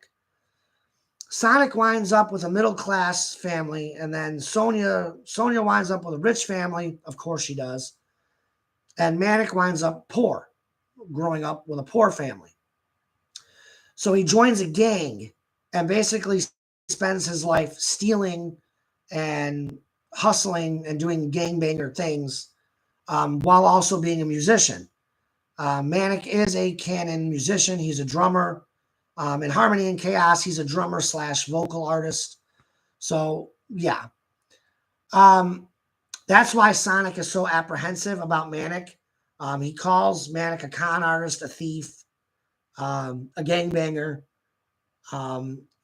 Sonic winds up with a middle-class family, and then Sonia winds up with a rich family. Of course she does. And Manic winds up poor, growing up with a poor family. So he joins a gang and basically spends his life stealing and hustling and doing gangbanger things while also being a musician. Manic is a canon musician. He's a drummer. In Harmony and Chaos, he's a drummer / vocal artist. So, yeah. That's why Sonic is so apprehensive about Manic. He calls Manic a con artist, a thief, a gangbanger.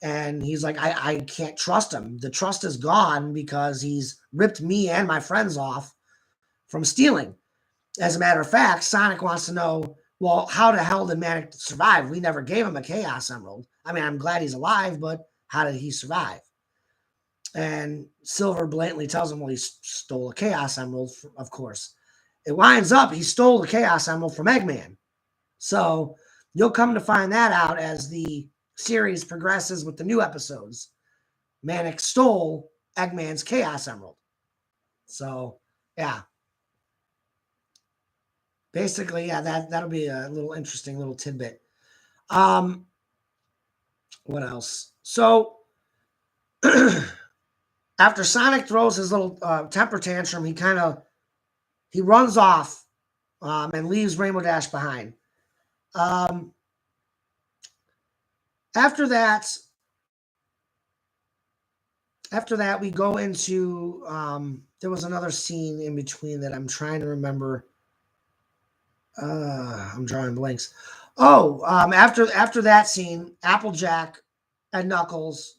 And he's like, I can't trust him. The trust is gone because he's ripped me and my friends off from stealing. As a matter of fact, Sonic wants to know, well, how the hell did Manic survive? We never gave him a Chaos Emerald. I mean, I'm glad he's alive, but how did he survive? And Silver blatantly tells him, well, he stole a Chaos Emerald, of course. It winds up, he stole the Chaos Emerald from Eggman. So you'll come to find that out as the series progresses with the new episodes. Manic stole Eggman's Chaos Emerald. So, yeah. Basically, yeah, that'll be a little interesting little tidbit. What else? So, after Sonic throws his little temper tantrum, he runs off and leaves Rainbow Dash behind. After that, we go into there was another scene in between that I'm trying to remember. I'm drawing blanks. Oh, after that scene, Applejack and Knuckles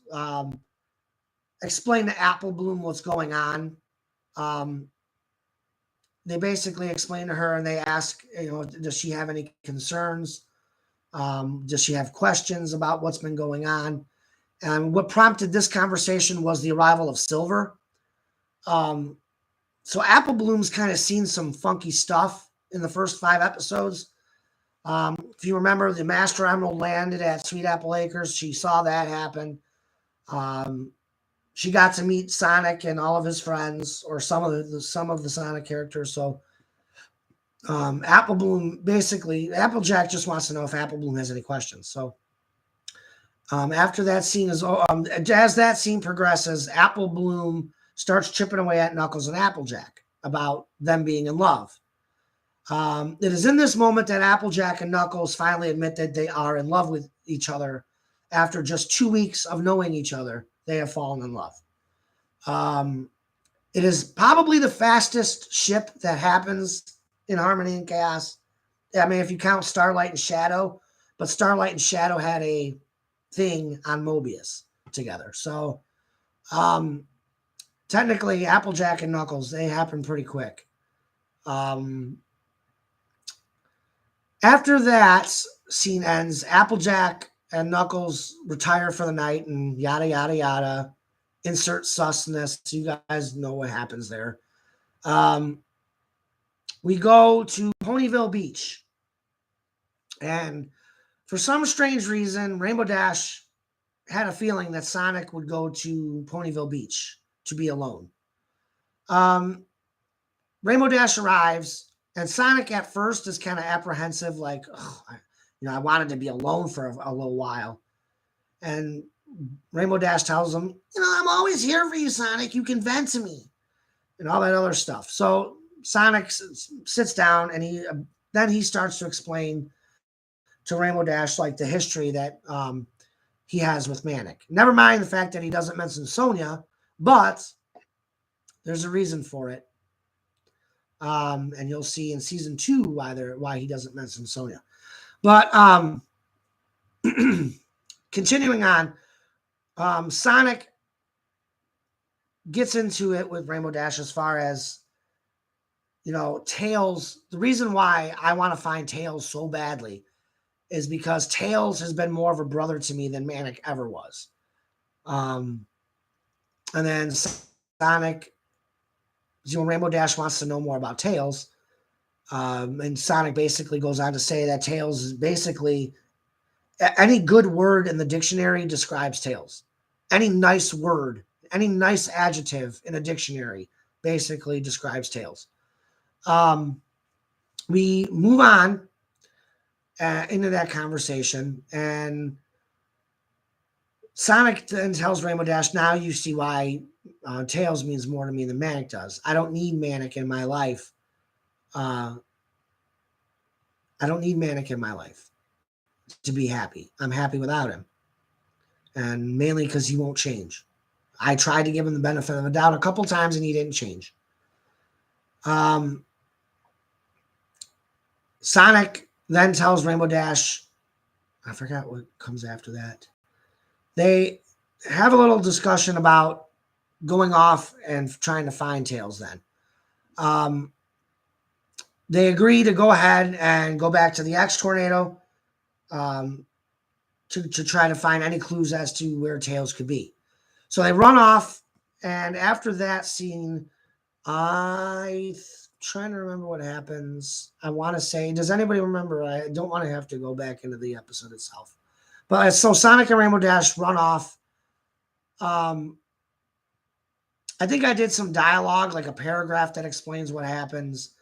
explain to Apple Bloom what's going on. They basically explain to her and they ask, does she have any concerns? Does she have questions about what's been going on? And what prompted this conversation was the arrival of Silver. So Apple Bloom's kind of seen some funky stuff in the first 5 episodes. If you remember, the Master Emerald landed at Sweet Apple Acres. She saw that happen. She got to meet Sonic and all of his friends, or some of the Sonic characters. So Apple Bloom, basically, Applejack just wants to know if Apple Bloom has any questions. So after that scene as that scene progresses, Apple Bloom starts chipping away at Knuckles and Applejack about them being in love. It is in this moment that Applejack and Knuckles finally admit that they are in love with each other. After just 2 weeks of knowing each other, they have fallen in love. It is probably the fastest ship that happens in Harmony and Chaos. I mean, if you count Starlight and Shadow, but Starlight and Shadow had a thing on Mobius together. So, technically, Applejack and Knuckles, they happen pretty quick. After that scene ends, Applejack and Knuckles retire for the night and yada, yada, yada. Insert susness. You guys know what happens there. We go to Ponyville Beach. And for some strange reason, Rainbow Dash had a feeling that Sonic would go to Ponyville Beach to be alone. Rainbow Dash arrives, and Sonic at first is kind of apprehensive, like, I wanted to be alone for a little while. And Rainbow Dash tells him, I'm always here for you, Sonic. You can vent to me, and all that other stuff. So Sonic sits down, and then he starts to explain to Rainbow Dash like the history that he has with Manic. Never mind the fact that he doesn't mention Sonya, but there's a reason for it. And you'll see in season 2 why he doesn't mention Sonya. But continuing on, Sonic gets into it with Rainbow Dash as far as, Tails. The reason why I want to find Tails so badly is because Tails has been more of a brother to me than Manic ever was. And then Sonic, Rainbow Dash wants to know more about Tails. And Sonic basically goes on to say that Tails is basically any good word in the dictionary describes Tails. Any nice word, any nice adjective in a dictionary basically describes Tails. We move on into that conversation, and Sonic then tells Rainbow Dash, now you see why Tails means more to me than Manic does. I don't need Manic in my life. I don't need Manic in my life to be happy. I'm happy without him. And mainly because he won't change. I tried to give him the benefit of the doubt a couple times and he didn't change. Sonic then tells Rainbow Dash, I forgot what comes after that. They have a little discussion about going off and trying to find Tails then. They agree to go ahead and go back to the X Tornado to try to find any clues as to where Tails could be. So they run off, and after that scene, I'm trying to remember what happens. I want to say, does anybody remember? I don't want to have to go back into the episode itself. But so Sonic and Rainbow Dash run off. I think I did some dialogue, like a paragraph that explains what happens.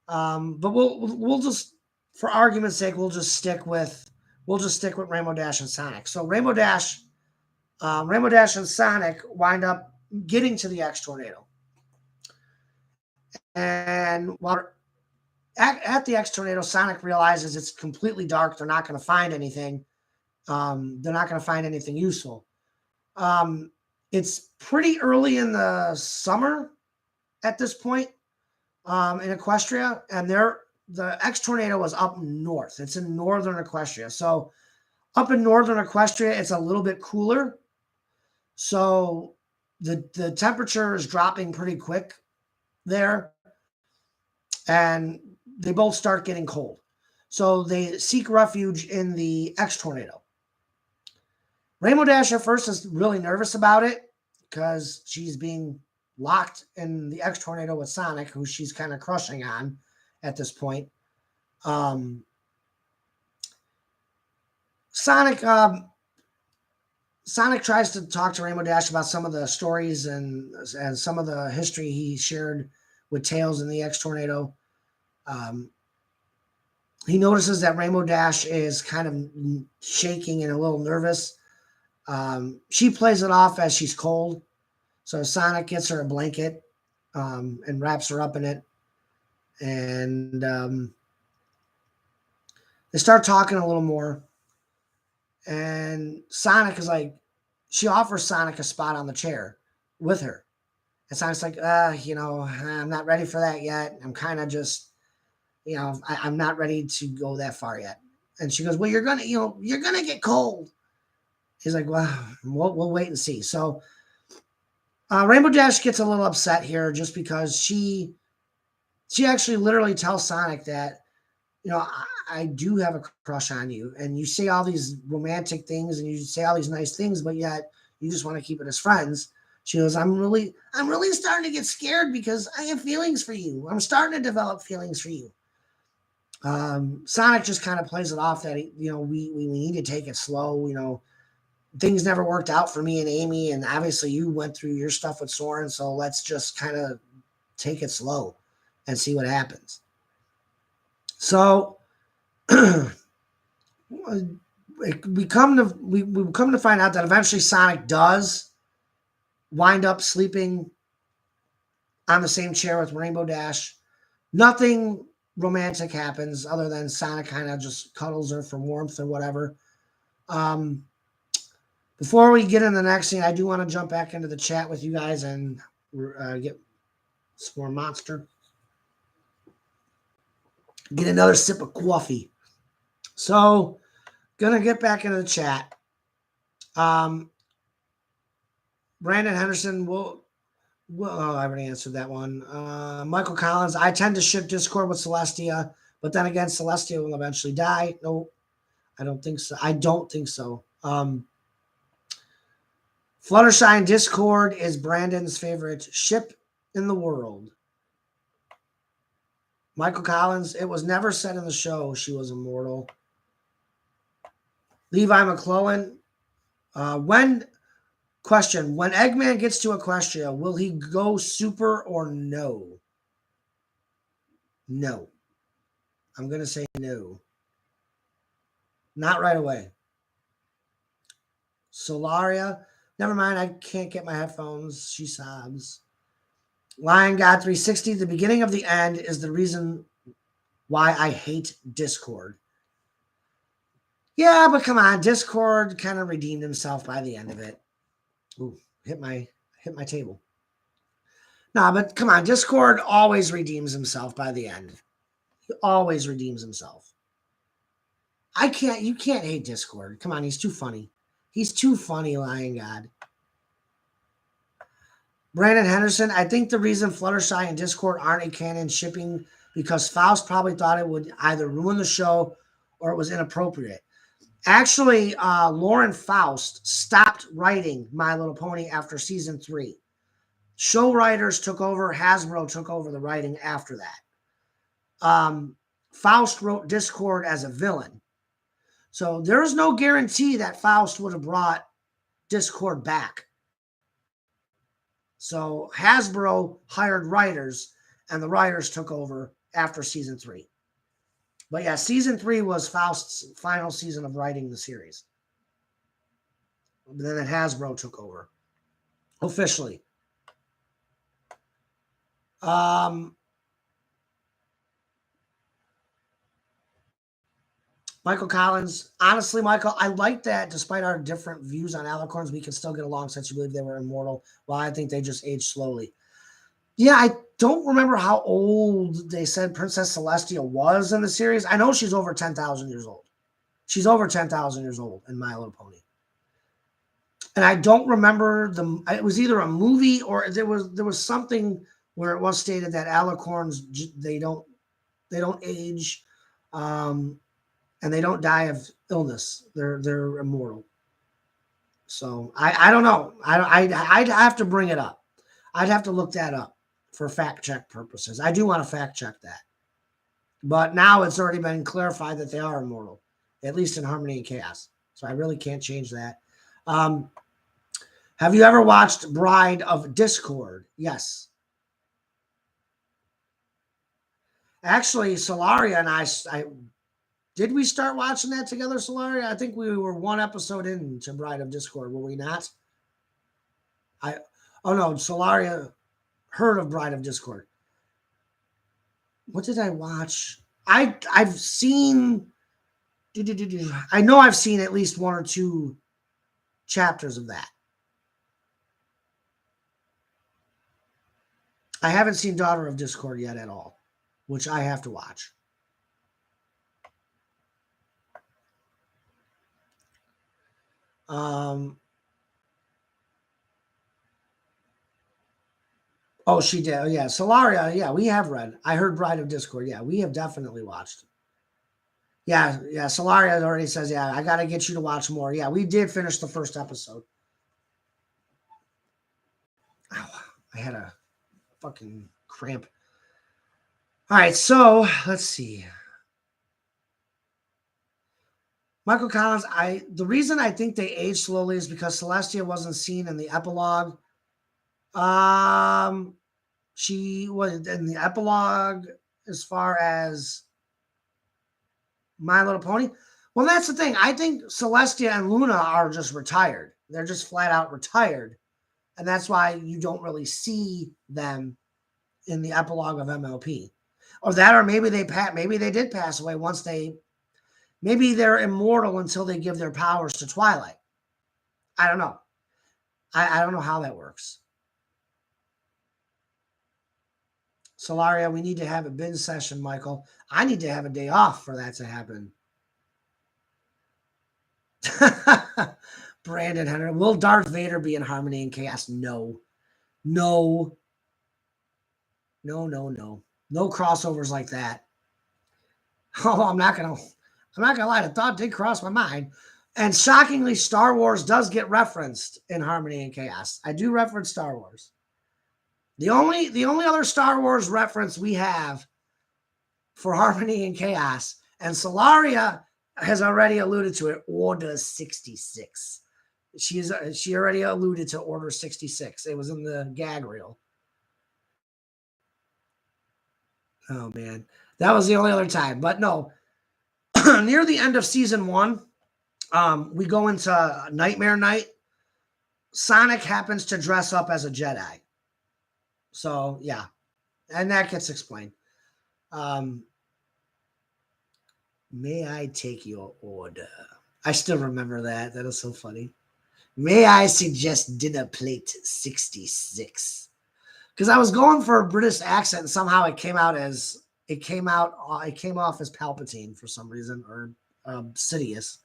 But we'll just, for argument's sake, we'll just stick with Rainbow Dash and Sonic. So Rainbow Dash and Sonic wind up getting to the X Tornado. And while at the X Tornado, Sonic realizes it's completely dark. They're not going to find anything. They're not going to find anything useful. It's pretty early in the summer at this point in Equestria, and the X Tornado was up north. It's in northern Equestria. So up in northern Equestria, it's a little bit cooler. So the temperature is dropping pretty quick there. And they both start getting cold. So they seek refuge in the X Tornado. Rainbow Dash at first is really nervous about it because she's being locked in the X Tornado with Sonic, who she's kind of crushing on at this point. Sonic tries to talk to Rainbow Dash about some of the stories and some of the history he shared with Tails in the X Tornado. He notices that Rainbow Dash is kind of shaking and a little nervous. She plays it off as she's cold. So Sonic gets her a blanket and wraps her up in it. And they start talking a little more. And Sonic is like, she offers Sonic a spot on the chair with her. And Sonic's like, I'm not ready for that yet. I'm kind of just, I'm not ready to go that far yet. And she goes, well, you're going to get cold. He's like, well, we'll wait and see. So Rainbow Dash gets a little upset here just because she actually literally tells Sonic that, I do have a crush on you, and you say all these romantic things and you say all these nice things, but yet you just want to keep it as friends. She goes, I'm really starting to get scared because I have feelings for you. I'm starting to develop feelings for you. Sonic just kind of plays it off that, we need to take it slow. Things never worked out for me and Amy, and obviously you went through your stuff with Soren, so let's just kind of take it slow and see what happens. So we come to find out that eventually Sonic does wind up sleeping on the same chair with Rainbow Dash. Nothing romantic happens other than Sonic kind of just cuddles her for warmth or whatever. Before we get in the next scene, I do want to jump back into the chat with you guys and get some more Monster. Get another sip of coffee. So, gonna get back into the chat. Brandon Henderson I already answered that one. Michael Collins, I tend to ship Discord with Celestia, but then again, Celestia will eventually die. No, I don't think so. Fluttershy and Discord is Brandon's favorite ship in the world. Michael Collins, it was never said in the show she was immortal. Levi McClellan, when Eggman gets to Equestria, will he go super or no? No. I'm going to say no. Not right away. Solaria, never mind, I can't get my headphones. She sobs. Lion God 360, the beginning of the end is the reason why I hate Discord. Yeah, but come on, Discord kind of redeemed himself by the end of it. Ooh, hit my table. Nah, but come on, Discord always redeems himself by the end. He always redeems himself. You can't hate Discord. Come on, he's too funny. He's too funny, Lion God. Brandon Henderson, I think the reason Fluttershy and Discord aren't a canon shipping because Faust probably thought it would either ruin the show or it was inappropriate. Actually, Lauren Faust stopped writing My Little Pony after season 3. Show writers took over. Hasbro took over the writing after that. Faust wrote Discord as a villain. So there is no guarantee that Faust would have brought Discord back. So Hasbro hired writers, and the writers took over after season 3. But yeah, season 3 was Faust's final season of writing the series. But then Hasbro took over officially. Michael Collins. Honestly, Michael, I like that despite our different views on alicorns, we can still get along since you believe they were immortal. Well, I think they just aged slowly. Yeah, I don't remember how old they said Princess Celestia was in the series. I know she's over 10,000 years old. She's over 10,000 years old in My Little Pony. And I don't remember it was either a movie or there was something where it was stated that alicorns, they don't age. And they don't die of illness. They're immortal. So I don't know. I'd have to bring it up. I'd have to look that up for fact check purposes. I do want to fact check that. But now it's already been clarified that they are immortal, at least in Harmony and Chaos. So I really can't change that. Have you ever watched Bride of Discord? Yes. Actually, Solaria and I did we start watching that together, Solaria? I think we were one episode into Bride of Discord, were we not? Oh no, Solaria heard of Bride of Discord. What did I watch? I've seen. I know I've seen at least one or two chapters of that. I haven't seen Daughter of Discord yet at all, which I have to watch. Oh, she did. Oh, yeah, Solaria. Yeah, we have read. I heard Bride of Discord. Yeah, we have definitely watched. Yeah, yeah. Solaria already says, yeah, I got to get you to watch more. Yeah, we did finish the first episode. Ow, I had a fucking cramp. All right, so let's see. Michael Collins, the reason I think they aged slowly is because Celestia wasn't seen in the epilogue. She was in the epilogue as far as My Little Pony. Well, that's the thing. I think Celestia and Luna are just retired. They're just flat out retired. And that's why you don't really see them in the epilogue of MLP. Or that, or maybe they did pass away once maybe they're immortal until they give their powers to Twilight. I don't know. I don't know how that works. Solaria, we need to have a binge session, Michael. I need to have a day off for that to happen. Brandon Henry. Will Darth Vader be in Harmony and Chaos? No. No. No, no, no. No crossovers like that. Oh, I'm not gonna lie, the thought did cross my mind. And shockingly, Star Wars does get referenced in Harmony and Chaos. I do reference Star Wars. The only other Star Wars reference we have for Harmony and Chaos, and Solaria has already alluded to it, Order 66. She already alluded to Order 66. It was in the gag reel. Oh man, that was the only other time. But no, near the end of season 1, we go into Nightmare Night. Sonic happens to dress up as a Jedi. So yeah, and that gets explained. May I take your order? I still remember that. That is so funny. May I suggest dinner plate 66? Because I was going for a British accent, and somehow it came off as Palpatine for some reason, or Sidious.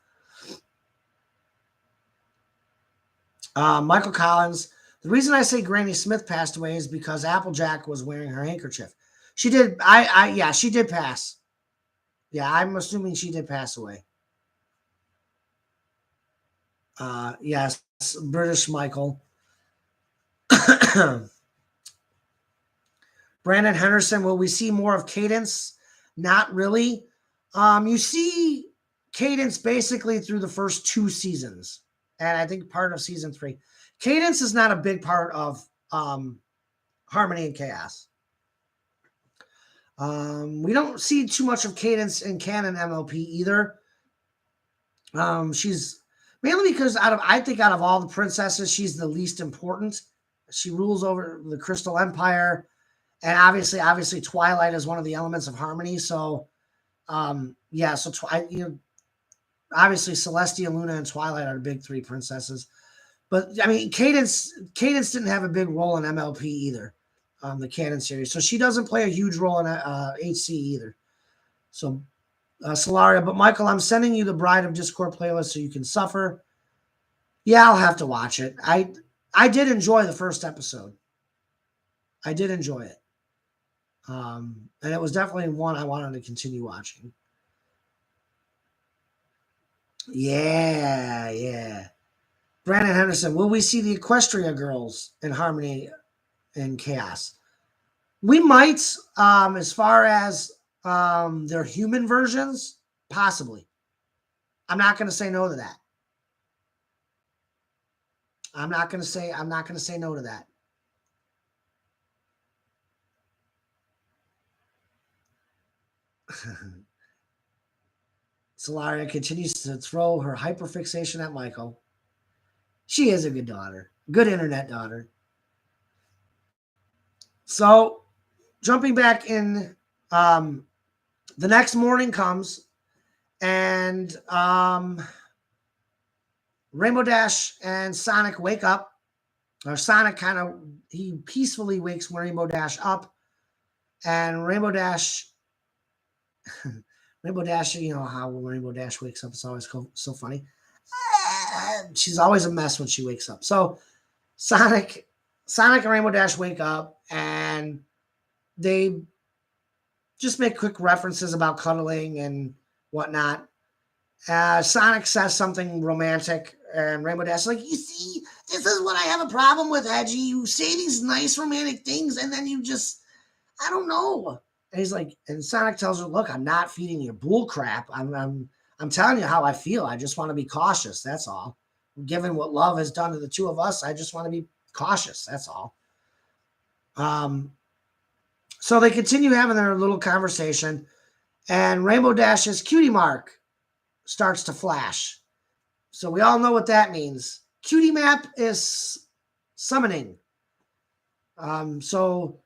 Michael Collins. The reason I say Granny Smith passed away is because Applejack was wearing her handkerchief. She did. Yeah, she did pass. Yeah, I'm assuming she did pass away. Yes, British Michael. Brandon Henderson, will we see more of Cadence? Not really. You see Cadence basically through the first 2 seasons, and I think part of season 3. Cadence is not a big part of Harmony and Chaos. We don't see too much of Cadence in canon MLP either. She's mainly because I think out of all the princesses, she's the least important. She rules over the Crystal Empire, and obviously Twilight is one of the elements of Harmony. So, yeah. So obviously Celestia, Luna, and Twilight are the big 3 princesses. But I mean, Cadence didn't have a big role in MLP either, the canon series. So she doesn't play a huge role in HC either. So, Solaria. But Michael, I'm sending you the Bride of Discord playlist so you can suffer. Yeah, I'll have to watch it. I did enjoy the first episode. I did enjoy it. And it was definitely one I wanted to continue watching. Yeah, yeah. Brandon Henderson, will we see the Equestria girls in Harmony and Chaos? We might, as far as their human versions, possibly. I'm not going to say no to that. I'm not going to say no to that. Solaria continues to throw her hyperfixation at Michael. She is a good daughter. Good internet daughter. So, jumping back in The next morning comes, and Rainbow Dash and Sonic wake up. Or Sonic he peacefully wakes Rainbow Dash up, and Rainbow Dash, you know how Rainbow Dash wakes up, it's always so funny. She's always a mess when she wakes up. So Sonic and Rainbow Dash wake up, and they just make quick references about cuddling and whatnot. Sonic says something romantic, and Rainbow Dash is like, you see, this is what I have a problem with, Edgy. You say these nice romantic things, and then you just, I don't know. And he's like, and Sonic tells her, look, I'm not feeding you bull crap. I'm telling you how I feel. I just want to be cautious. That's all. Given what love has done to the two of us, I just want to be cautious. That's all. So they continue having their little conversation, and Rainbow Dash's cutie mark starts to flash. So we all know what that means. Cutie map is summoning. So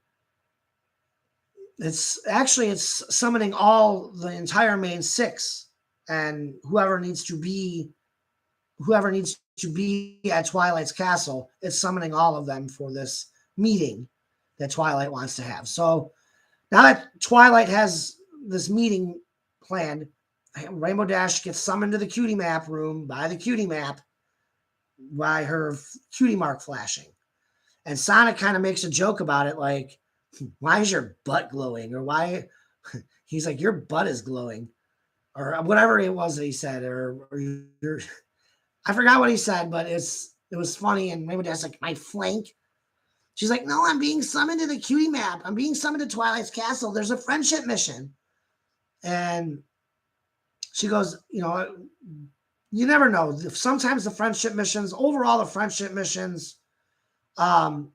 it's summoning the entire main 6, and whoever needs to be at Twilight's castle is summoning all of them for this meeting that Twilight wants to have. So now that Twilight has this meeting planned, Rainbow Dash gets summoned to the cutie map room by the cutie map by her cutie mark flashing. And Sonic kind of makes a joke about it, like, why is your butt glowing? Or why? He's like, your butt is glowing. Or whatever it was that he said. Or I forgot what he said, but it was funny. And Rainbow Dash's like, my flank. She's like, no, I'm being summoned to the cutie map. I'm being summoned to Twilight's castle. There's a friendship mission. And she goes, you know, you never know. Sometimes the friendship missions are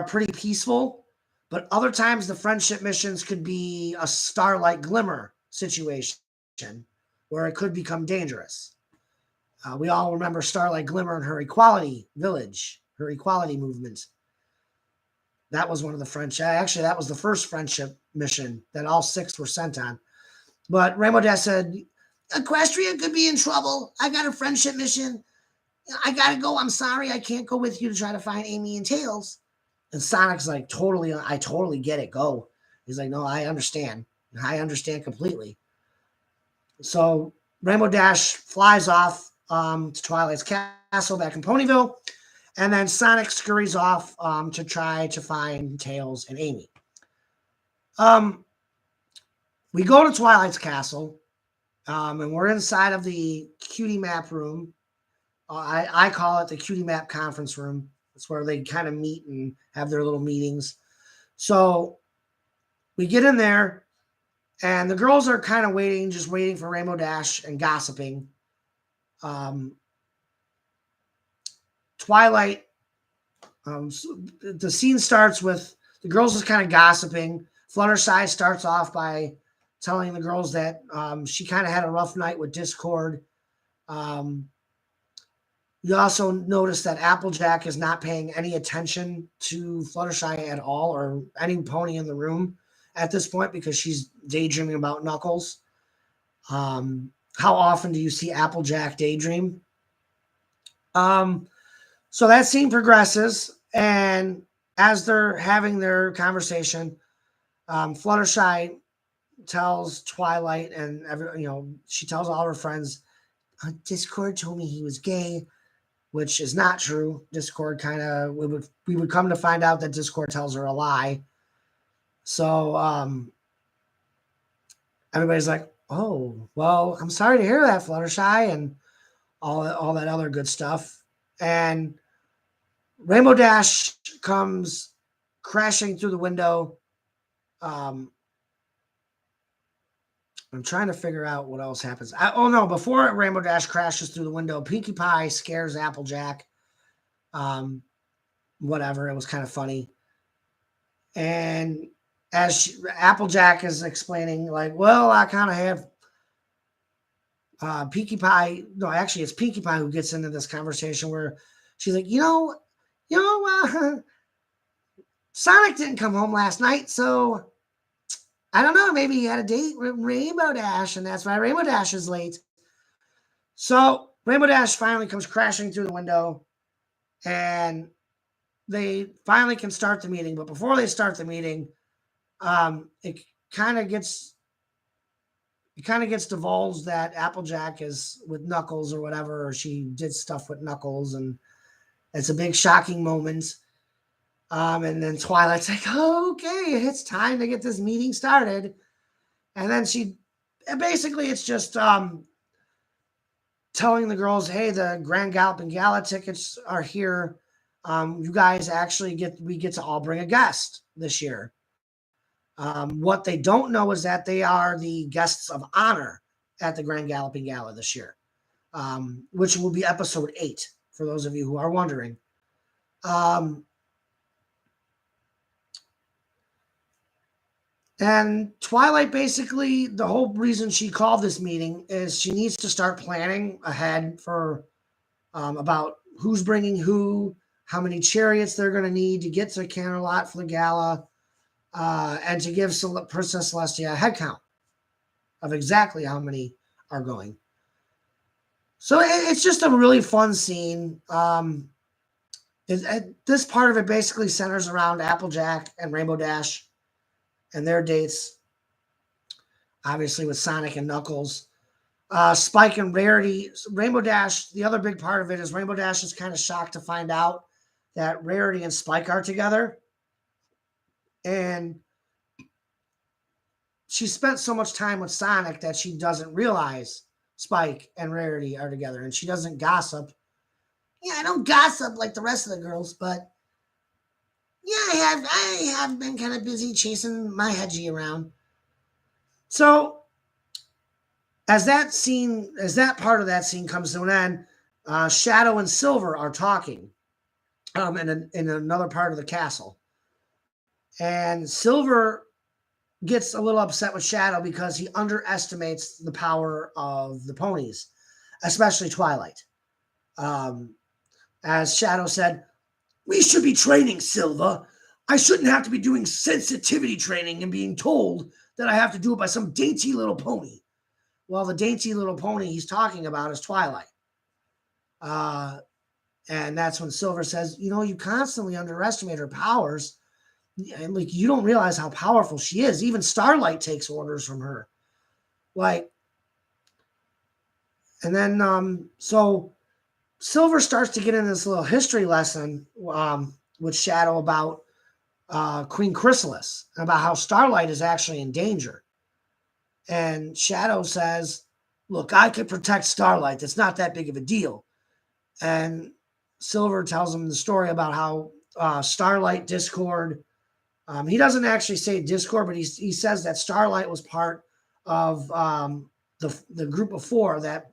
pretty peaceful, but other times the friendship missions could be a Starlight Glimmer situation where it could become dangerous. We all remember Starlight Glimmer and her equality village, her equality movement. That was one of the friendship. Actually, that was the first friendship mission that all 6 were sent on. But Rainbow Dash said, Equestria could be in trouble. I got a friendship mission. I got to go. I'm sorry. I can't go with you to try to find Amy and Tails. And Sonic's like, I totally get it. Go. He's like, no, I understand. I understand completely. So Rainbow Dash flies off to Twilight's castle back in Ponyville. And then Sonic scurries off to try to find Tails and Amy. We go to Twilight's castle, and we're inside of the cutie map room. I call it the cutie map conference room. It's where they kind of meet and have their little meetings. So we get in there, and the girls are kind of just waiting for Rainbow Dash and gossiping. Twilight, so the scene starts with the girls just kind of gossiping. Fluttershy starts off by telling the girls that she kind of had a rough night with Discord. You also notice that Applejack is not paying any attention to Fluttershy at all, or any pony in the room at this point, because she's daydreaming about Knuckles. How often do you see Applejack daydream? So that scene progresses, and as they're having their conversation, Fluttershy tells Twilight and she tells all her friends, Discord told me he was gay, which is not true. Discord we would come to find out that Discord tells her a lie. So everybody's like, oh, well, I'm sorry to hear that, Fluttershy, and all that other good stuff. And Rainbow Dash comes crashing through the window. I'm trying to figure out what else happens. Before Rainbow Dash crashes through the window, Pinkie Pie scares Applejack. Whatever, it was kind of funny. And as Applejack is explaining, like, well, I kind of have Pinkie Pie. No, actually, it's Pinkie Pie who gets into this conversation where she's like, Sonic didn't come home last night, so I don't know. Maybe he had a date with Rainbow Dash, and that's why Rainbow Dash is late. So Rainbow Dash finally comes crashing through the window, and they finally can start the meeting. But before they start the meeting, it kind of gets divulged that Applejack is with Knuckles or whatever, or she did stuff with Knuckles, and it's a big shocking moment. And then Twilight's like, oh, okay, it's time to get this meeting started. And then it's just telling the girls, hey, the Grand Gallop and Gala tickets are here. You guys we get to all bring a guest this year. What they don't know is that they are the guests of honor at the Grand Galloping Gala this year, which will be episode 8, for those of you who are wondering. And Twilight, basically, the whole reason she called this meeting is she needs to start planning ahead for about who's bringing who, how many chariots they're going to need to get to Camelot for the gala, and to give Princess Celestia a head count of exactly how many are going. So it's just a really fun scene. This part of it basically centers around Applejack and Rainbow Dash and their dates, obviously with Sonic and Knuckles. Spike and Rarity. Rainbow Dash, the other big part of it is Rainbow Dash is kind of shocked to find out that Rarity and Spike are together. And she spent so much time with Sonic that she doesn't realize Spike and Rarity are together. And she doesn't gossip. Yeah, I don't gossip like the rest of the girls, but yeah, I have been kind of busy chasing my Hedgie around. So as that part of that scene comes to an end, Shadow and Silver are talking in another part of the castle. And Silver gets a little upset with Shadow because he underestimates the power of the ponies, especially Twilight. As Shadow said, we should be training, Silver. I shouldn't have to be doing sensitivity training and being told that I have to do it by some dainty little pony. Well, the dainty little pony he's talking about is Twilight. And that's when Silver says, you constantly underestimate her powers. And like, you don't realize how powerful she is. Even Starlight takes orders from her. Like, and then, so Silver starts to get in this little history lesson with Shadow about Queen Chrysalis, about how Starlight is actually in danger. And Shadow says, look, I could protect Starlight. It's not that big of a deal. And Silver tells him the story about how Starlight, Discord, he doesn't actually say Discord, but he says that Starlight was part of the group of 4 that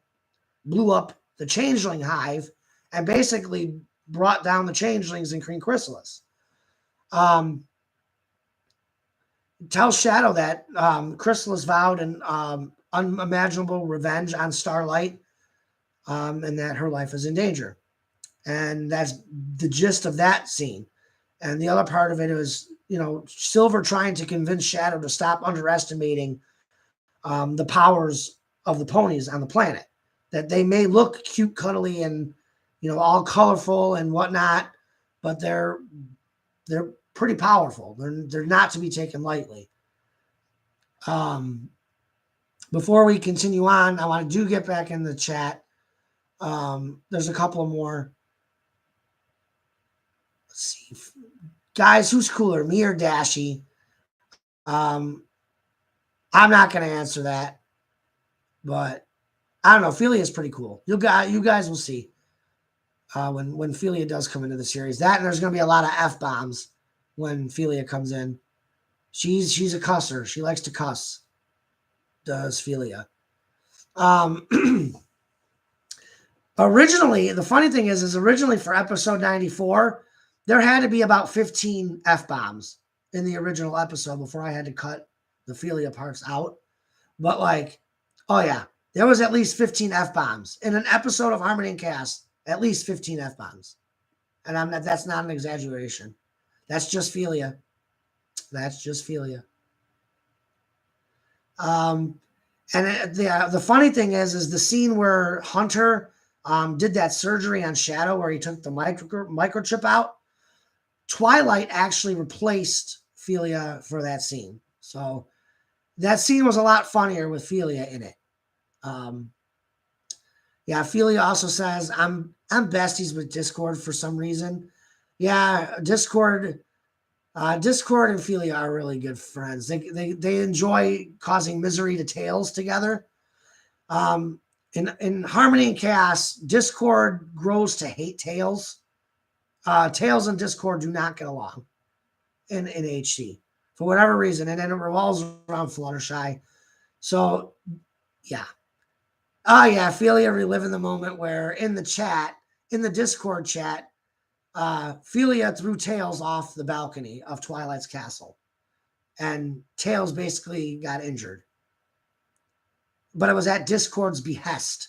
blew up the Changeling Hive and basically brought down the Changelings in Queen Chrysalis. Tells Shadow that Chrysalis vowed an unimaginable revenge on Starlight, and that her life is in danger. And that's the gist of that scene. And the other part of it is, Silver trying to convince Shadow to stop underestimating the powers of the ponies on the planet. That they may look cute, cuddly, and all colorful and whatnot, but they're pretty powerful. They're not to be taken lightly. Before we continue on, I want to get back in the chat. There's a couple more. Let's see. Guys, who's cooler, me or Dashy? I'm not going to answer that, but I don't know. Philia is pretty cool. You guys will see when Philia does come into the series. That, and there's going to be a lot of F-bombs when Philia comes in. She's a cusser. She likes to cuss. Does Philia. Originally, the funny thing is originally for episode 94, there had to be about 15 F-bombs in the original episode before I had to cut the Philia parts out. But oh yeah, there was at least 15 F-bombs. In an episode of Harmony and Cast, at least 15 F-bombs. And that's not an exaggeration. That's just Philia. That's just Philia. And the funny thing is the scene where Hunter did that surgery on Shadow where he took the microchip out. Twilight actually replaced Felia for that scene. So that scene was a lot funnier with Felia in it. Yeah, Felia also says I'm besties with Discord for some reason. Yeah, Discord and Felia are really good friends. They enjoy causing misery to Tails together. Um, in Harmony and Chaos, Discord grows to hate Tails. Tails and Discord do not get along in HC for whatever reason, and then it revolves around Fluttershy. So yeah. Yeah, Felia reliving the moment where in the Discord chat, Felia threw Tails off the balcony of Twilight's castle. And Tails basically got injured. But it was at Discord's behest.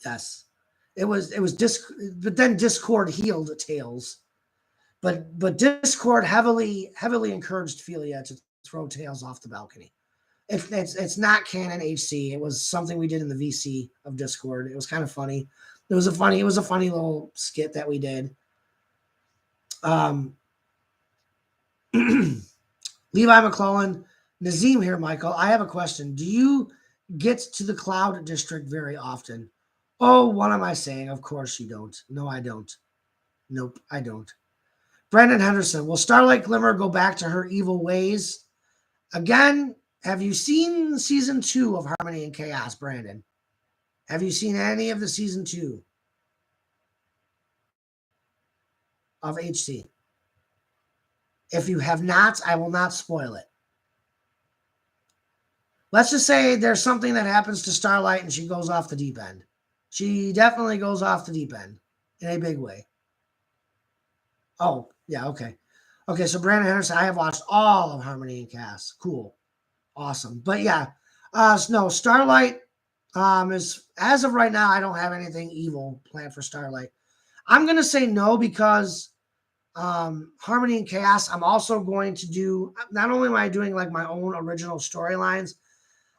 Yes. It was but then Discord healed Tails. But Discord heavily encouraged Felia to throw Tails off the balcony. It's not canon HC. It was something we did in the VC of Discord. It was kind of funny. It was a funny little skit that we did. Levi McClellan, Nazim here, Michael. I have a question. Do you get to the Cloud District very often? Oh, what am I saying? Of course you don't. No, I don't. Nope, I don't. Brandon Henderson, will Starlight Glimmer go back to her evil ways? Again, have you seen season 2 of Harmony and Chaos, Brandon? Have you seen any of the season 2 of HC? If you have not, I will not spoil it. Let's just say there's something that happens to Starlight and she goes off the deep end. She definitely goes off the deep end in a big way. Oh, yeah, okay. Okay, so Brandon Henderson, I have watched all of Harmony and Chaos. Cool. Awesome. But yeah, no, Starlight is, as of right now, I don't have anything evil planned for Starlight. I'm going to say no because Harmony and Chaos, I'm also going to do, not only am I doing like my own original storylines,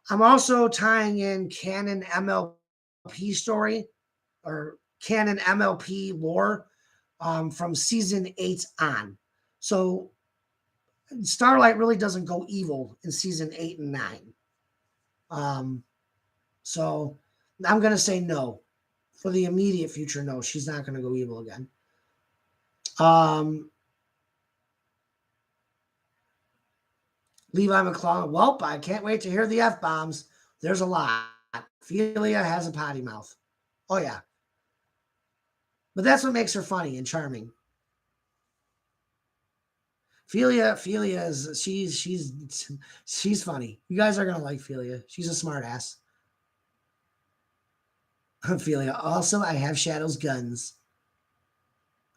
I'm also tying in canon MLP story or canon MLP lore from season 8 on. So Starlight really doesn't go evil in season 8 and 9. So I'm going to say no. For the immediate future, no, she's not going to go evil again. Levi McClellan, welp, I can't wait to hear the F-bombs. There's a lot. Felia has a potty mouth. Oh, yeah. But that's what makes her funny and charming. Felia is she's funny. You guys are gonna like Felia. She's a smart ass. Felia. Also, I have Shadow's guns.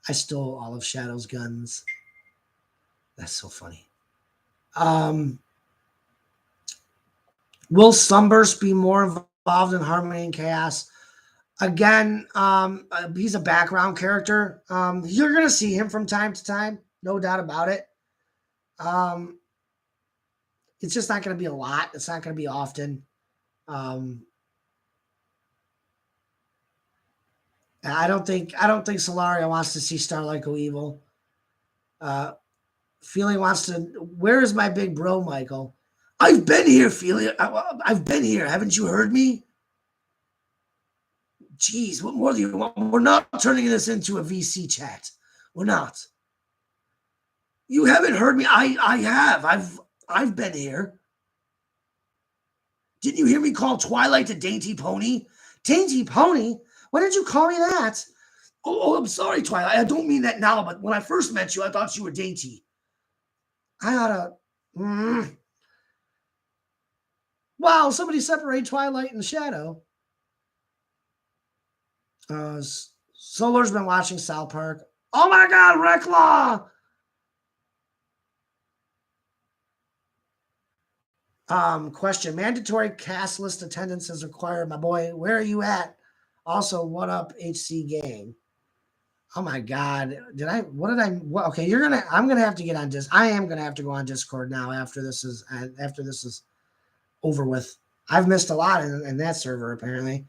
I stole all of Shadow's guns. That's so funny. Will Sunburst be more involved in Harmony and Chaos? Again, he's a background character. You're gonna see him from time to time, no doubt about it. It's just not going to be a lot. It's not going to be often. I don't think Solaria wants to see Starlight go evil. Feeling wants to. Where is my big bro, Michael? I've been here, Feeling. I've been here. Haven't you heard me? Jeez, what more do you want? We're not turning this into a VC chat. We're not. You haven't heard me. I have. I've been here. Didn't you hear me call Twilight a dainty pony? Dainty pony? Why did you call me that? Oh, I'm sorry, Twilight. I don't mean that now, but when I first met you, I thought you were dainty. I oughta. Wow, somebody separate Twilight and Shadow. Solar's been watching South Park. Oh my God, Reclaw! Question. Mandatory cast list attendance is required. My boy, where are you at? Also, what up, HC gang? Oh my God. Okay. I'm going to have to get on I am going to have to go on Discord now after this is over with. I've missed a lot in that server, apparently.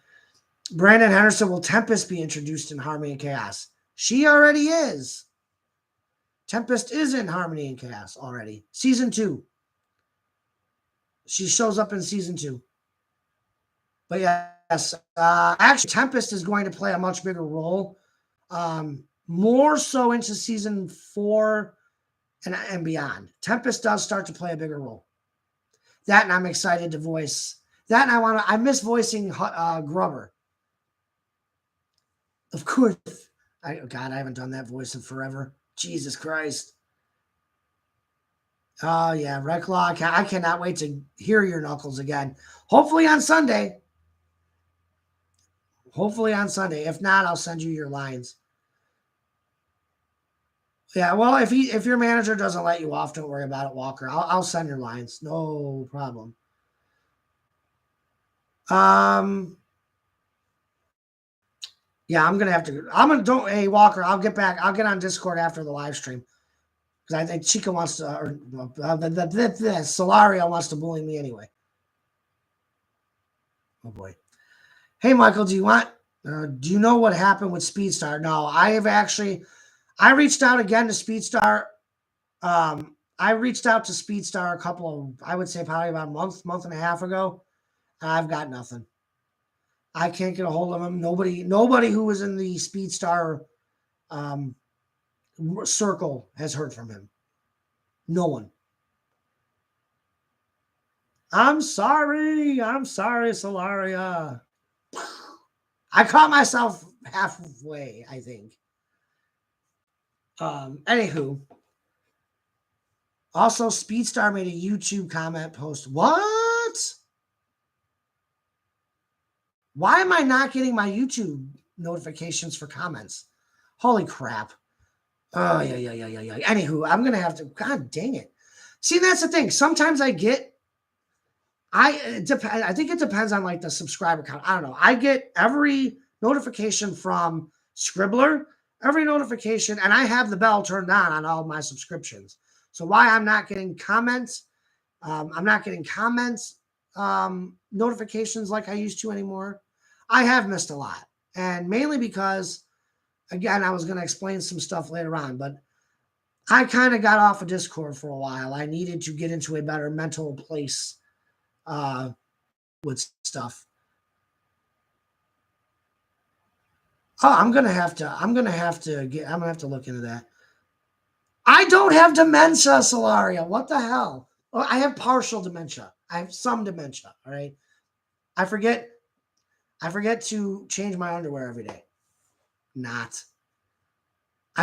Brandon Henderson, will Tempest be introduced in Harmony and Chaos? She already is. Tempest is in Harmony and Chaos already. Season 2. She shows up in season 2. But yes, actually, Tempest is going to play a much bigger role. More so into season 4 and beyond. Tempest does start to play a bigger role. That, and I'm excited to voice that, and I miss voicing Grubber. Of course. God, I haven't done that voice in forever. Jesus Christ. Oh, yeah, Recklaw. I cannot wait to hear your knuckles again. Hopefully on Sunday. If not, I'll send you your lines. Yeah, well, if your manager doesn't let you off, don't worry about it, Walker. I'll send your lines. No problem. Yeah, I'm gonna have to. Hey, Walker, I'll get back. I'll get on Discord after the live stream because I think Chica wants to, or Solaria wants to bully me anyway. Oh boy. Hey, Michael, do you know what happened with Speedstar? No, I reached out again to Speedstar. I reached out to Speedstar a couple of, I would say probably about a month and a half ago. I've got nothing. I can't get a hold of him. Nobody who was in the Speedstar circle has heard from him. No one. I'm sorry, Solaria. I caught myself halfway, I think. Anywho. Also, Speedstar made a YouTube comment post. What? Why am I not getting my YouTube notifications for comments? Holy crap. Oh, yeah. Anywho, I'm going to have to, God dang it. See, that's the thing. Sometimes I think it depends on like the subscriber count. I don't know. I get every notification from Scribbler, every notification, and I have the bell turned on all my subscriptions. So why I'm not getting comments, notifications like I used to anymore. I have missed a lot. And mainly because, again, I was going to explain some stuff later on, but I kind of got off of Discord for a while. I needed to get into a better mental place with stuff. Oh, I'm gonna have to look into that. I don't have dementia, Solaria. What the hell? Oh, I have partial dementia. I have some dementia. All right. I forget to change my underwear every day. I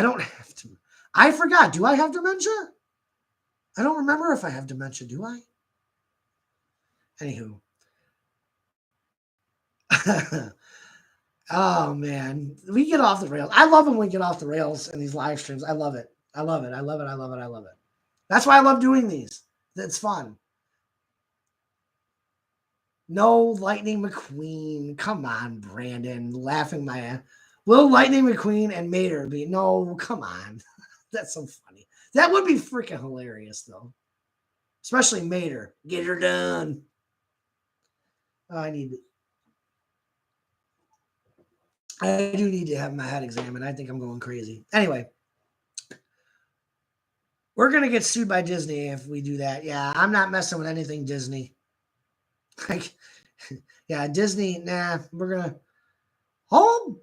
don't have to. I forgot. Do I have dementia? I don't remember if I have dementia. Do I? Anywho. Oh, man. We get off the rails. I love when we get off the rails in these live streams. I love it. That's why I love doing these. It's fun. No Lightning McQueen. Come on, Brandon. Laughing my ass. Will Lightning McQueen and Mater be? No, come on. That's so funny. That would be freaking hilarious, though. Especially Mater. Get her done. Oh, I do need to have my head examined. I think I'm going crazy. Anyway. We're going to get sued by Disney if we do that. Yeah, I'm not messing with anything Disney. Yeah, Disney, nah, we're going to. Oh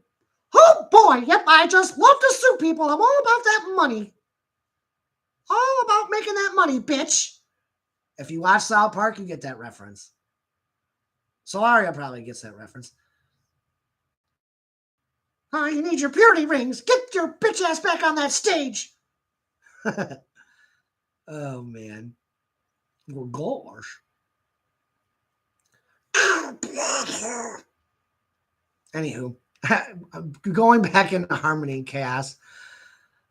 boy, yep, I just love to sue people. I'm all about that money. All about making that money, bitch. If you watch South Park, you get that reference. Solaria probably gets that reference. Oh, you need your purity rings. Get your bitch ass back on that stage. Oh, man. Well, gosh. Anywho, going back into Harmony and Chaos.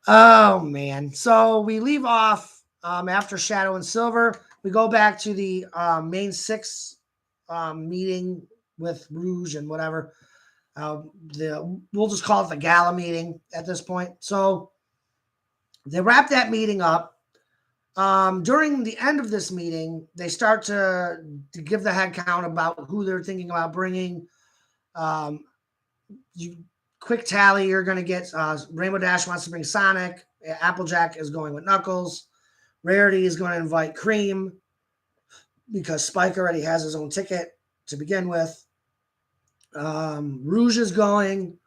Oh, man. So we leave off after Shadow and Silver. We go back to the main 6 meeting with Rouge and whatever. We'll just call it the gala meeting at this point. So they wrap that meeting up. During the end of this meeting, they start to give the head count about who they're thinking about bringing. Quick tally, you're going to get Rainbow Dash wants to bring Sonic. Applejack is going with Knuckles. Rarity is going to invite Cream because Spike already has his own ticket to begin with. Rouge is going.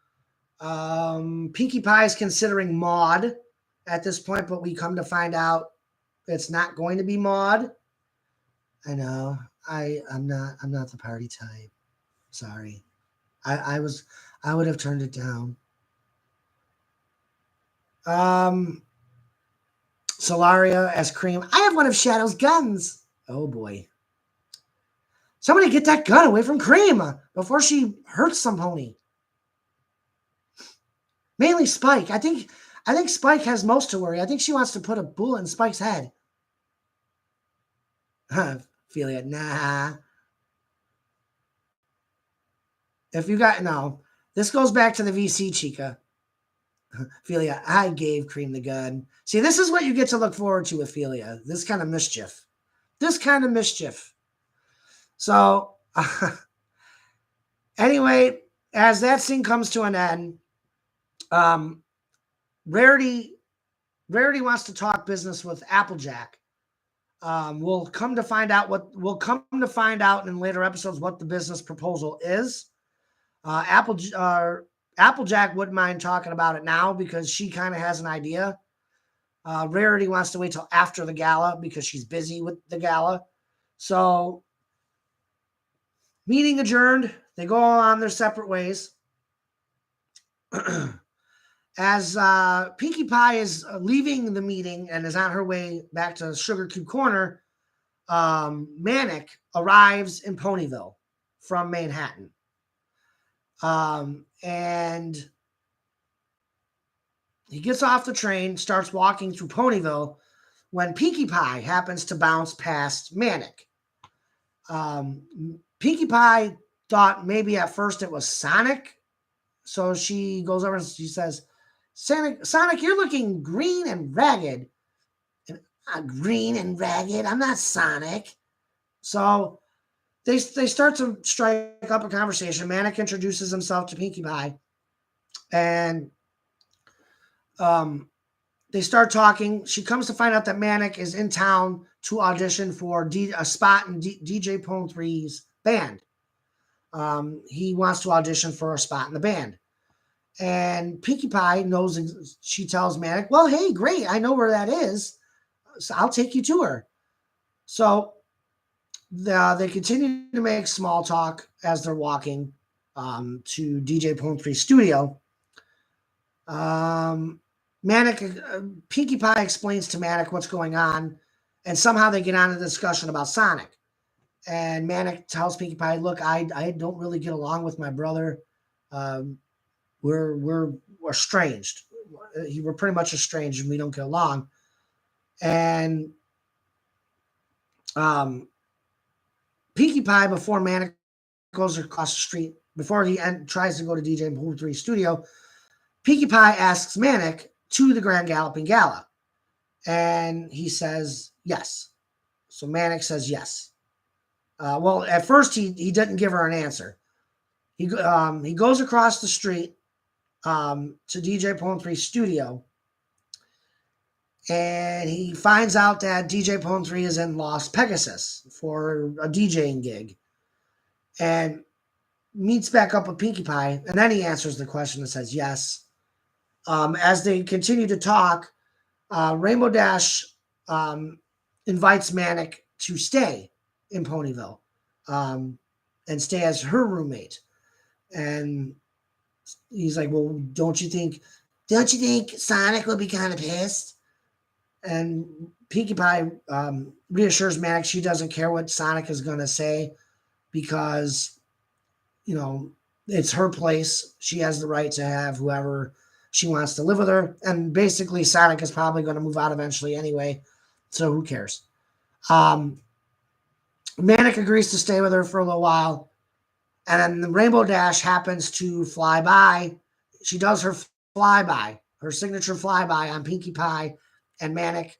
Pinkie Pie is considering Maud at this point, but we come to find out it's not going to be Maud. I know. I'm not the party type. Sorry. I would have turned it down. Solaria as Cream. I have one of Shadow's guns. Oh boy. Somebody get that gun away from Cream before she hurts some pony. Mainly Spike. I think Spike has most to worry. I think she wants to put a bullet in Spike's head. Ophelia, nah. If you got no, this goes back to the VC, Chica. Ophelia, I gave Cream the gun. See, this is what you get to look forward to, Ophelia. This kind of mischief. So, anyway, as that scene comes to an end, Rarity wants to talk business with Applejack. We'll come to find out in later episodes what the business proposal is. Applejack wouldn't mind talking about it now because she kind of has an idea. Rarity wants to wait till after the gala because she's busy with the gala. So, meeting adjourned. They go on their separate ways. As Pinkie Pie is leaving the meeting and is on her way back to Sugar Cube Corner, Manic arrives in Ponyville from Manhattan. And he gets off the train, starts walking through Ponyville when Pinkie Pie happens to bounce past Manic. Pinkie Pie thought maybe at first it was Sonic. So she goes over and she says, Sonic, you're looking green and ragged. Green and ragged? I'm not Sonic. So they start to strike up a conversation. Manic introduces himself to Pinkie Pie. And they start talking. She comes to find out that Manic is in town to audition for a spot in DJ Pone 3's band. He wants to audition for a spot in the band. And Pinkie Pie knows, she tells Manic, well, hey, great, I know where that is. So I'll take you to her. So they continue to make small talk as they're walking to DJ Pone 3's studio. Pinkie Pie explains to Manic what's going on, and somehow they get on a discussion about Sonic. And Manic tells Pinkie Pie, look, I don't really get along with my brother. We're estranged. We're pretty much estranged and we don't get along. And Pinkie Pie, before Manic goes across the street, before he tries to go to DJ Pone 3's studio, Pinkie Pie asks Manic to the Grand Galloping Gala. And he says yes. So Manic says yes. Well, at first he didn't give her an answer. He goes across the street to DJ Pone 3's studio, and he finds out that DJ Pone 3 is in Las Pegasus for a DJing gig, and meets back up with Pinkie Pie, and then he answers the question and says yes. As they continue to talk, Rainbow Dash invites Manic to stay in Ponyville and stay as her roommate. And he's like, well, don't you think Sonic will be kind of pissed? And Pinkie Pie reassures Manic she doesn't care what Sonic is going to say because, it's her place. She has the right to have whoever she wants to live with her. And basically Sonic is probably going to move out eventually anyway. So who cares? Manic agrees to stay with her for a little while. And then the Rainbow Dash happens to fly by. She does her flyby, her signature flyby on Pinkie Pie and Manic.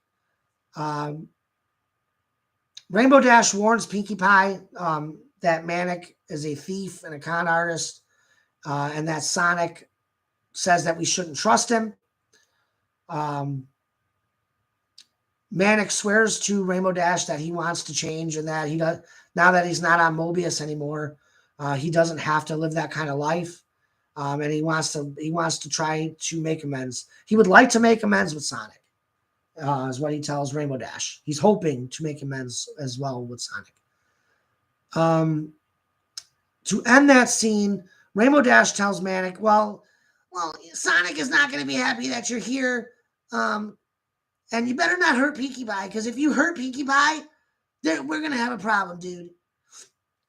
Rainbow Dash warns Pinkie Pie that Manic is a thief and a con artist, and that Sonic says that we shouldn't trust him. Manic swears to Rainbow Dash that he wants to change and that he does now that he's not on Mobius anymore. He doesn't have to live that kind of life, and he wants to try to make amends. He would like to make amends with Sonic, is what he tells Rainbow Dash. He's hoping to make amends as well with Sonic. To end that scene, Rainbow Dash tells Manic, well, Sonic is not going to be happy that you're here, and you better not hurt Pinkie Pie, because if you hurt Pinkie Pie, we're going to have a problem, dude.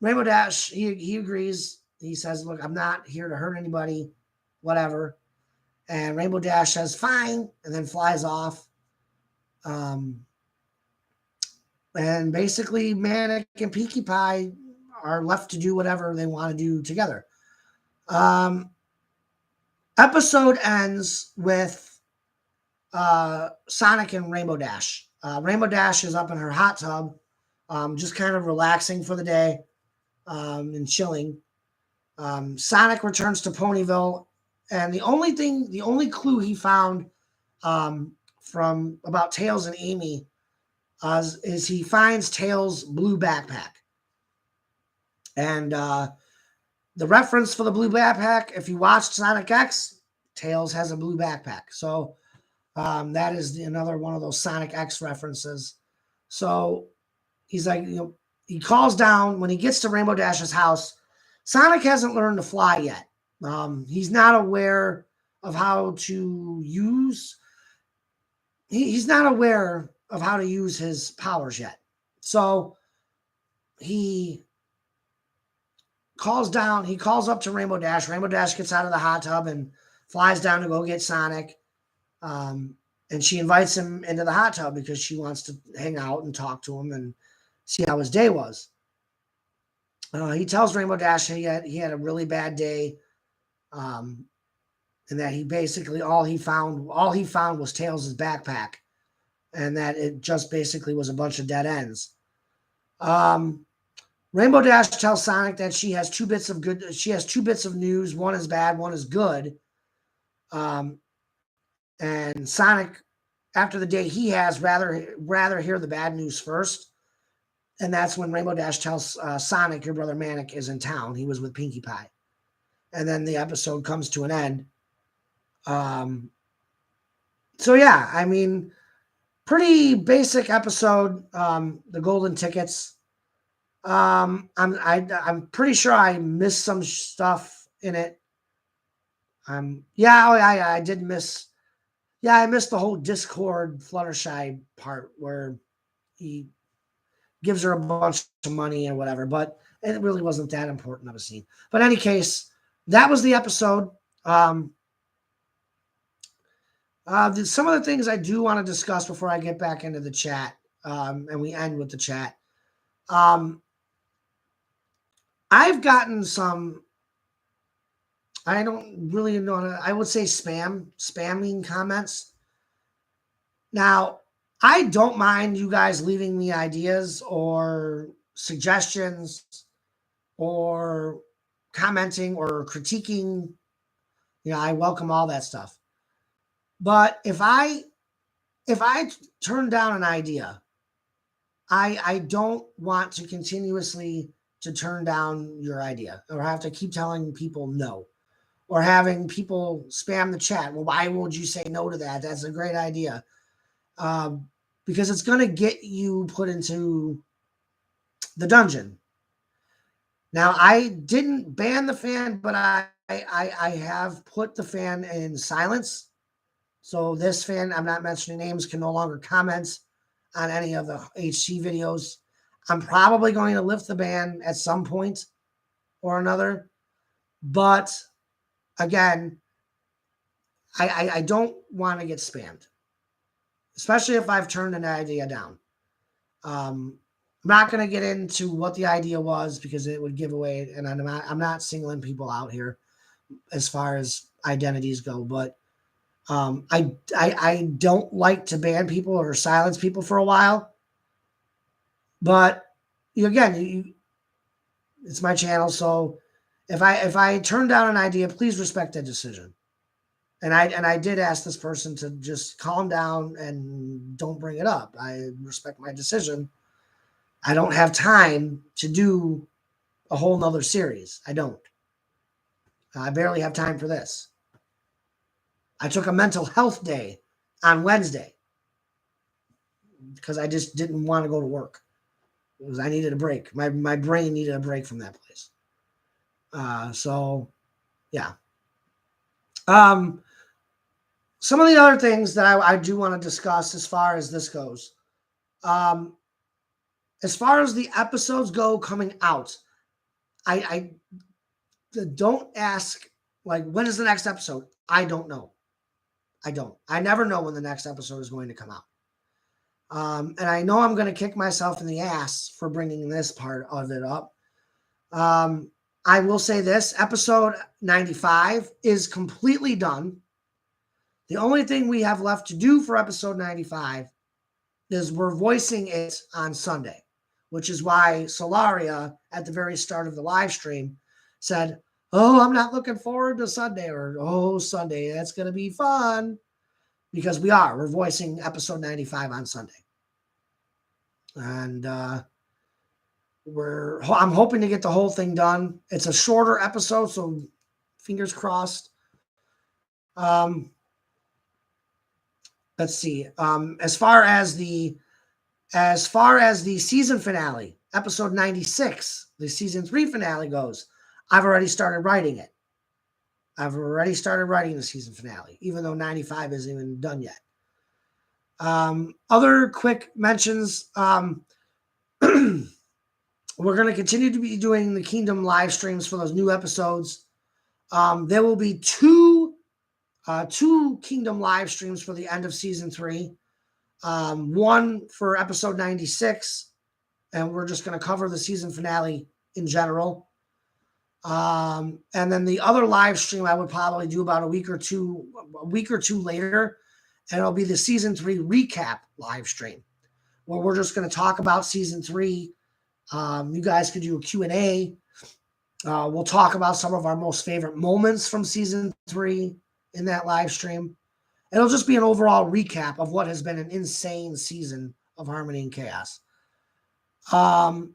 Rainbow Dash, he agrees. He says, look, I'm not here to hurt anybody, whatever. And Rainbow Dash says, fine, and then flies off. And basically, Manic and Pinkie Pie are left to do whatever they want to do together. Episode ends with Sonic and Rainbow Dash. Rainbow Dash is up in her hot tub, just kind of relaxing for the day and chilling. Sonic returns to Ponyville, and the only clue he found from about Tails and Amy is he finds Tails' blue backpack. And the reference for the blue backpack, if you watched Sonic X, Tails has a blue backpack. So that is another one of those Sonic X references. So he's like, he calls down when he gets to Rainbow Dash's house. Sonic hasn't learned to fly yet. He's not aware of how to use. He's not aware of how to use his powers yet. So he calls down. He calls up to Rainbow Dash. Rainbow Dash gets out of the hot tub and flies down to go get Sonic. And she invites him into the hot tub because she wants to hang out and talk to him and see how his day was. He tells Rainbow Dash he had a really bad day, and that he basically all he found was Tails' backpack, and that it just basically was a bunch of dead ends. Rainbow Dash tells Sonic that she has two bits of news. One is bad, one is good. And Sonic, after the day he has, rather hear the bad news first. And that's when Rainbow Dash tells Sonic, your brother Manic is in town. He was with Pinkie Pie. And then the episode comes to an end. So yeah, I mean, pretty basic episode. The golden tickets. I'm pretty sure I missed some stuff in it. I did miss. Yeah, I missed the whole Discord Fluttershy part where he gives her a bunch of money and whatever, but it really wasn't that important of a scene. But in any case, that was the episode. Some of the things I do want to discuss before I get back into the chat, and we end with the chat. I've gotten some, I don't really know, I would say spamming comments. Now, I don't mind you guys leaving me ideas or suggestions or commenting or critiquing. I welcome all that stuff. But if I turn down an idea, I don't want to continuously to turn down your idea or have to keep telling people no or having people spam the chat. Well, why would you say no to that? That's a great idea. Because it's going to get you put into the dungeon. Now, I didn't ban the fan, but I have put the fan in silence. So this fan, I'm not mentioning names, can no longer comment on any of the HC videos. I'm probably going to lift the ban at some point or another. But again, I don't want to get spammed, especially if I've turned an idea down. I'm not going to get into what the idea was because it would give away, and I'm not singling people out here as far as identities go, but I don't like to ban people or silence people for a while. But it's my channel, so if I turn down an idea, please respect that decision. And I did ask this person to just calm down and don't bring it up. I respect my decision. I don't have time to do a whole nother series. I don't. I barely have time for this. I took a mental health day on Wednesday because I just didn't want to go to work. Because I needed a break. My brain needed a break from that place. So, yeah. Some of the other things that I do want to discuss as far as this goes. As far as the episodes go coming out, I don't ask, like, when is the next episode? I don't know. I don't. I never know when the next episode is going to come out. And I know I'm going to kick myself in the ass for bringing this part of it up. I will say this, episode 95 is completely done. The only thing we have left to do for episode 95 is we're voicing it on Sunday, which is why Solaria at the very start of the live stream said, "Oh, I'm not looking forward to Sunday," or "Oh, Sunday, that's going to be fun," because we're voicing episode 95 on Sunday. And I'm hoping to get the whole thing done. It's a shorter episode, so fingers crossed. Let's see. As far as the season finale, episode 96, the season 3 finale goes, I've already started writing it. I've already started writing the season finale, even though 95 isn't even done yet. Other quick mentions. We're going to continue to be doing the Kingdom live streams for those new episodes. There will be two Kingdom live streams for the end of season 3. One for episode 96, and we're just going to cover the season finale in general. And then the other live stream I would probably do about a week or two later, and it'll be the season 3 recap live stream, where we're just going to talk about season 3. You guys could do a Q&A. We'll talk about some of our most favorite moments from season 3 in that live stream. It'll just be an overall recap of what has been an insane season of Harmony and Chaos. The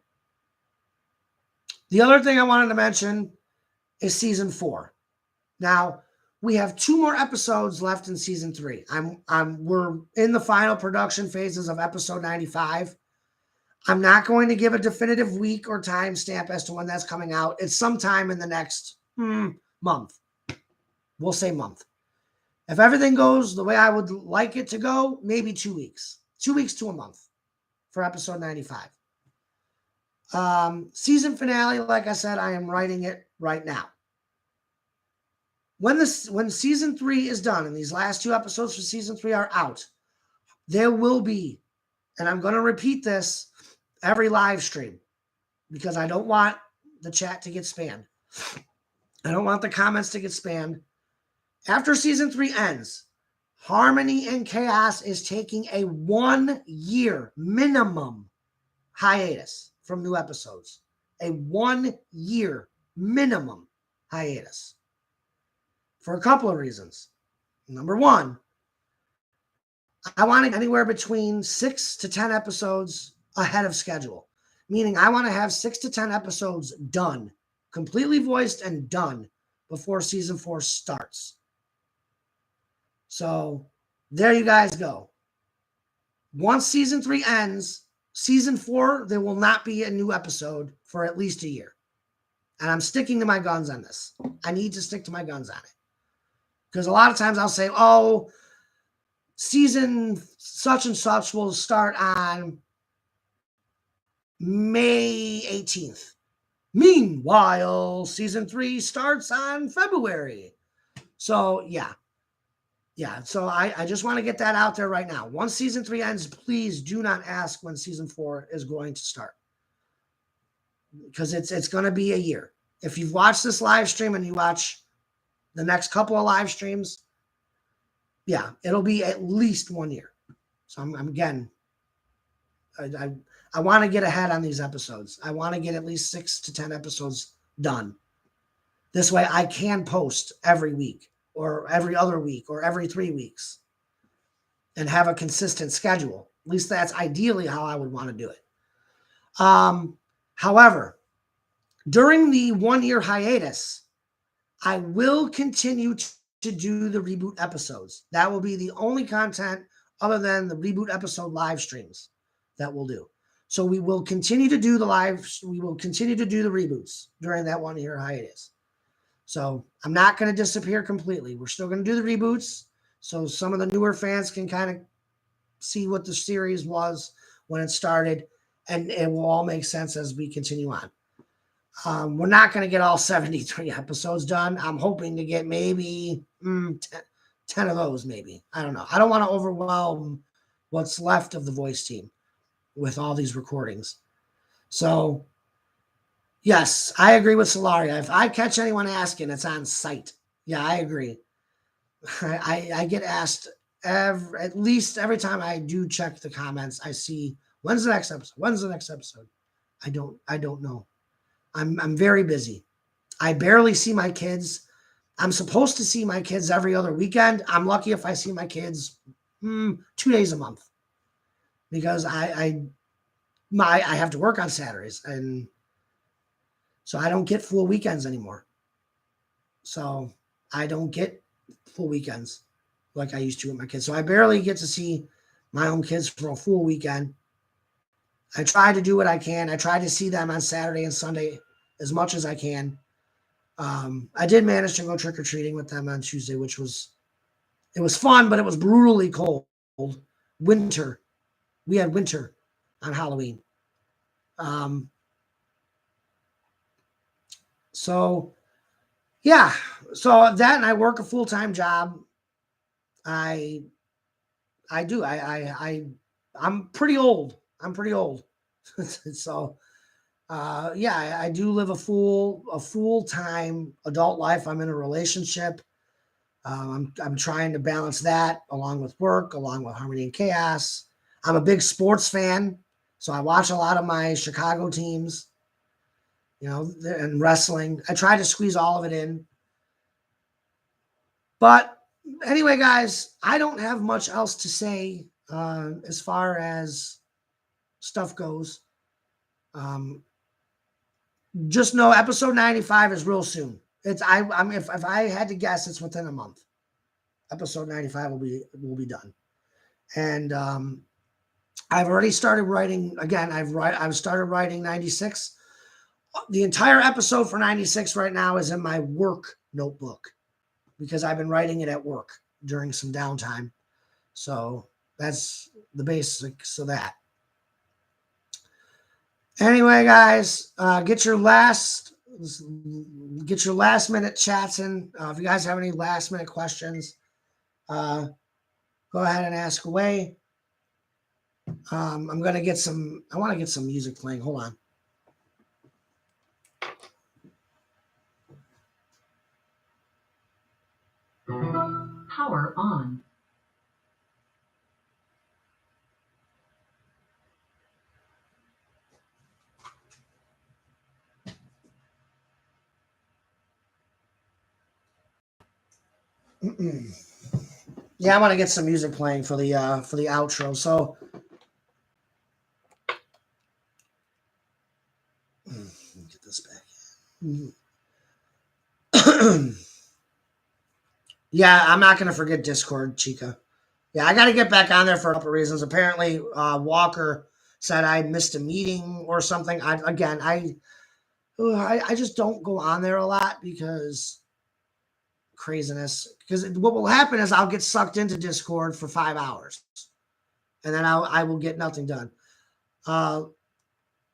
other thing I wanted to mention is season 4. Now, we have 2 more episodes left in season 3. We're in the final production phases of episode 95. I'm not going to give a definitive week or time stamp as to when that's coming out. It's sometime in the next month. We'll say month. If everything goes the way I would like it to go, maybe 2 weeks. 2 weeks to a month for episode 95. Season finale, like I said, I am writing it right now. When season 3 is done and these last 2 episodes for season 3 are out, there will be, and I'm going to repeat this every live stream because I don't want the chat to get spammed. I don't want the comments to get spammed. After season 3 ends, Harmony and Chaos is taking a 1-year minimum hiatus from new episodes. A 1-year minimum hiatus. For a couple of reasons. Number one, I want to get anywhere between 6 to 10 episodes ahead of schedule. Meaning I want to have 6 to 10 episodes done, completely voiced and done before season 4 starts. So there you guys go. Once season 3 ends, season 4, there will not be a new episode for at least a year. And I'm sticking to my guns on this. I need to stick to my guns on it. Because a lot of times I'll say, oh, season such and such will start on May 18th. Meanwhile, season 3 starts on February. So, yeah. So I just want to get that out there right now. Once season 3 ends, please do not ask when season 4 is going to start. because it's going to be a year. If you've watched this live stream and you watch the next couple of live streams, yeah, it'll be at least 1 year. So I'm again, I want to get ahead on these episodes. I want to get at least 6 to 10 episodes done. This way I can post every week or every other week or every 3 weeks and have a consistent schedule. At least that's ideally how I would want to do it. However, during the 1 year hiatus, I will continue to do the reboot episodes. That will be the only content other than the reboot episode live streams that we'll do. So we will continue to do the lives. We will continue to do the reboots during that 1 year hiatus. So I'm not going to disappear completely. We're still going to do the reboots. So some of the newer fans can kind of see what the series was when it started, and it will all make sense as we continue on. We're not going to get all 73 episodes done. I'm hoping to get maybe 10 of those, maybe. I don't know. I don't want to overwhelm what's left of the voice team with all these recordings. So, yes, I agree with Solaria. If I catch anyone asking, it's on site. Yeah, I agree. I get asked at least every time I do check the comments. I see, when's the next episode? When's the next episode? I don't know. I'm very busy. I barely see my kids. I'm supposed to see my kids every other weekend. I'm lucky if I see my kids 2 days a month, because I have to work on Saturdays, and so I don't get full weekends anymore. So I don't get full weekends like I used to with my kids. So I barely get to see my own kids for a full weekend. I try to do what I can. I try to see them on Saturday and Sunday as much as I can. I did manage to go trick-or-treating with them on Tuesday, which was fun, but it was brutally cold. Winter. We had winter on Halloween. So yeah, so that, and I work a full-time job. I do. I'm pretty old. So, yeah, I do live a full-time adult life. I'm in a relationship. I'm trying to balance that along with work, along with Harmony and Chaos. I'm a big sports fan, so I watch a lot of my Chicago teams, and wrestling. I try to squeeze all of it in. But anyway, guys, I don't have much else to say as far as stuff goes. Just know episode 95 is real soon. If I had to guess, it's within a month. Episode 95 will be done. And I've already started writing again. I've started writing 96. The entire episode for 96 right now is in my work notebook, because I've been writing it at work during some downtime. So that's the basics of that. Anyway, guys, get your last minute chats in. If you guys have any last minute questions, go ahead and ask away. I want to get some music playing. Hold on. Power on. Yeah, I want to get some music playing for the outro. So let me get this back. Yeah, I'm not going to forget Discord, Chica. Yeah, I got to get back on there for a couple of reasons. Apparently, Walker said I missed a meeting or something. I just don't go on there a lot because craziness. Because what will happen is I'll get sucked into Discord for 5 hours, and then I will get nothing done. Let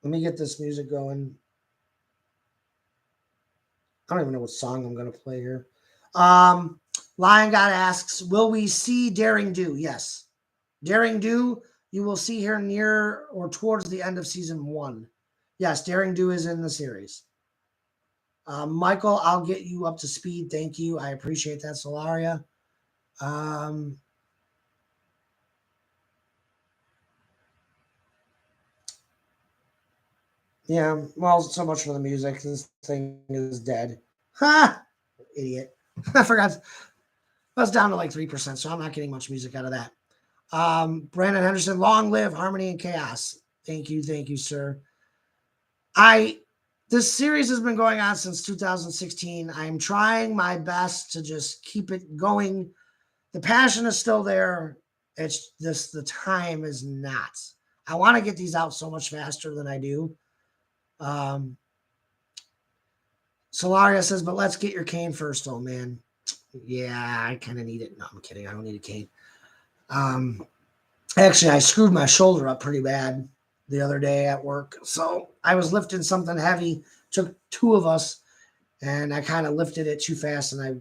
me get this music going. I don't even know what song I'm going to play here. Lion God asks, will we see Daring Do? Yes. Daring Do, you will see here near or towards the end of season 1. Yes, Daring Do is in the series. Michael, I'll get you up to speed. Thank you. I appreciate that, Solaria. Yeah, well, so much for the music. This thing is dead. Ha! Idiot. I forgot. That's down to like 3%, so I'm not getting much music out of that. Brandon Henderson, long live harmony and chaos. Thank you, sir. This series has been going on since 2016. I'm trying my best to just keep it going. The passion is still there. It's just the time is not. I want to get these out so much faster than I do. Solaria says, but let's get your cane first, though, man. Yeah, I kind of need it. No, I'm kidding. I don't need a cane. Actually, I screwed my shoulder up pretty bad the other day at work. So I was lifting something heavy. Took two of us, and I kind of lifted it too fast, and I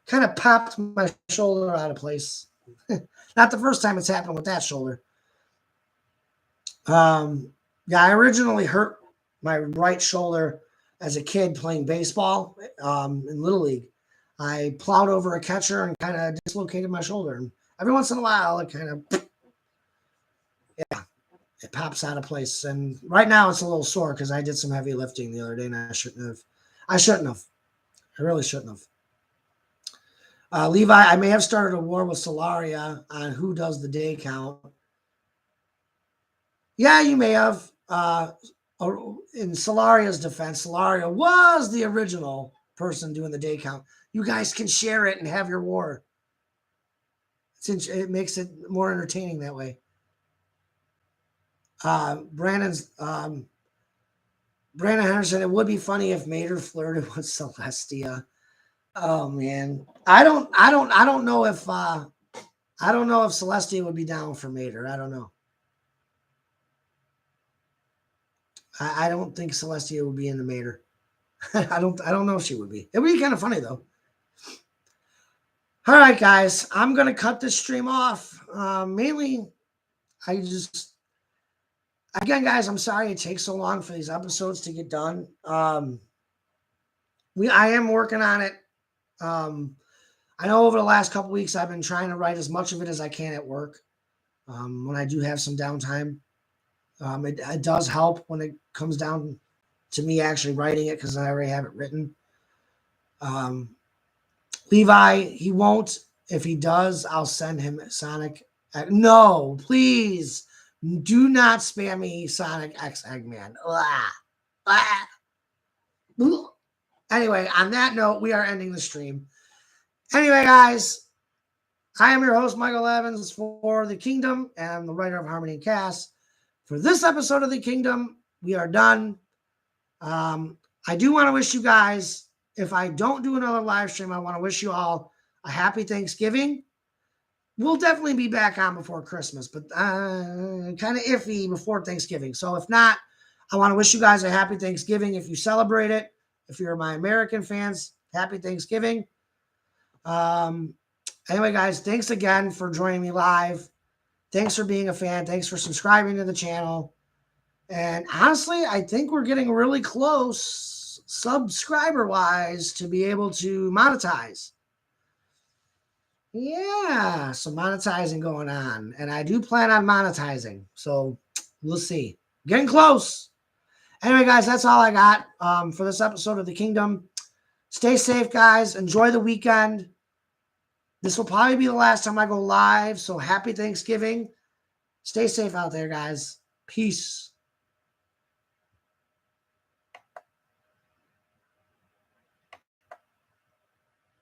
kind of popped my shoulder out of place. Not the first time it's happened with that shoulder. Yeah, I originally hurt my right shoulder as a kid playing baseball in Little League. I plowed over a catcher and kind of dislocated my shoulder. And every once in a while, it kind of, it pops out of place. And right now, it's a little sore because I did some heavy lifting the other day, and I shouldn't have. I really shouldn't have. Levi, I may have started a war with Solaria on who does the day count. Yeah, you may have. In Solaria's defense, Solaria was the original person doing the day count. You guys can share it and have your war. It makes it more entertaining that way. Brandon Henderson, it would be funny if Mater flirted with Celestia. Oh man, I don't know if Celestia would be down for Mater. I don't know. I don't think Celestia would be in the Mater. I don't know if she would be. It would be kind of funny though. All right, guys, I'm gonna cut this stream off. Mainly, again, guys, I'm sorry it takes so long for these episodes to get done. I am working on it. I know over the last couple weeks I've been trying to write as much of it as I can at work. When I do have some downtime, it does help when it comes down to me actually writing it because I already have it written. Levi, he won't. If he does, I'll send him Sonic. No, please do not spam me Sonic X Eggman. Anyway, on that note, we are ending the stream. Anyway, guys, I am your host, Michael Evans, for The Kingdom and the writer of Harmony and Cast. For this episode of The Kingdom, we are done. I do want to wish you guys, if I don't do another live stream, I want to wish you all a happy Thanksgiving. We'll definitely be back on before Christmas, but kind of iffy before Thanksgiving. So if not, I want to wish you guys a happy Thanksgiving if you celebrate it. If you're my American fans, happy Thanksgiving. Anyway, guys, thanks again for joining me live. Thanks for being a fan. Thanks for subscribing to the channel. And honestly, I think we're getting really close subscriber-wise to be able to monetize. Yeah, some monetizing going on. And I do plan on monetizing. So we'll see. Getting close. Anyway, guys, that's all I got for this episode of The Kingdom. Stay safe, guys. Enjoy the weekend. This will probably be the last time I go live. So happy Thanksgiving. Stay safe out there, guys. Peace.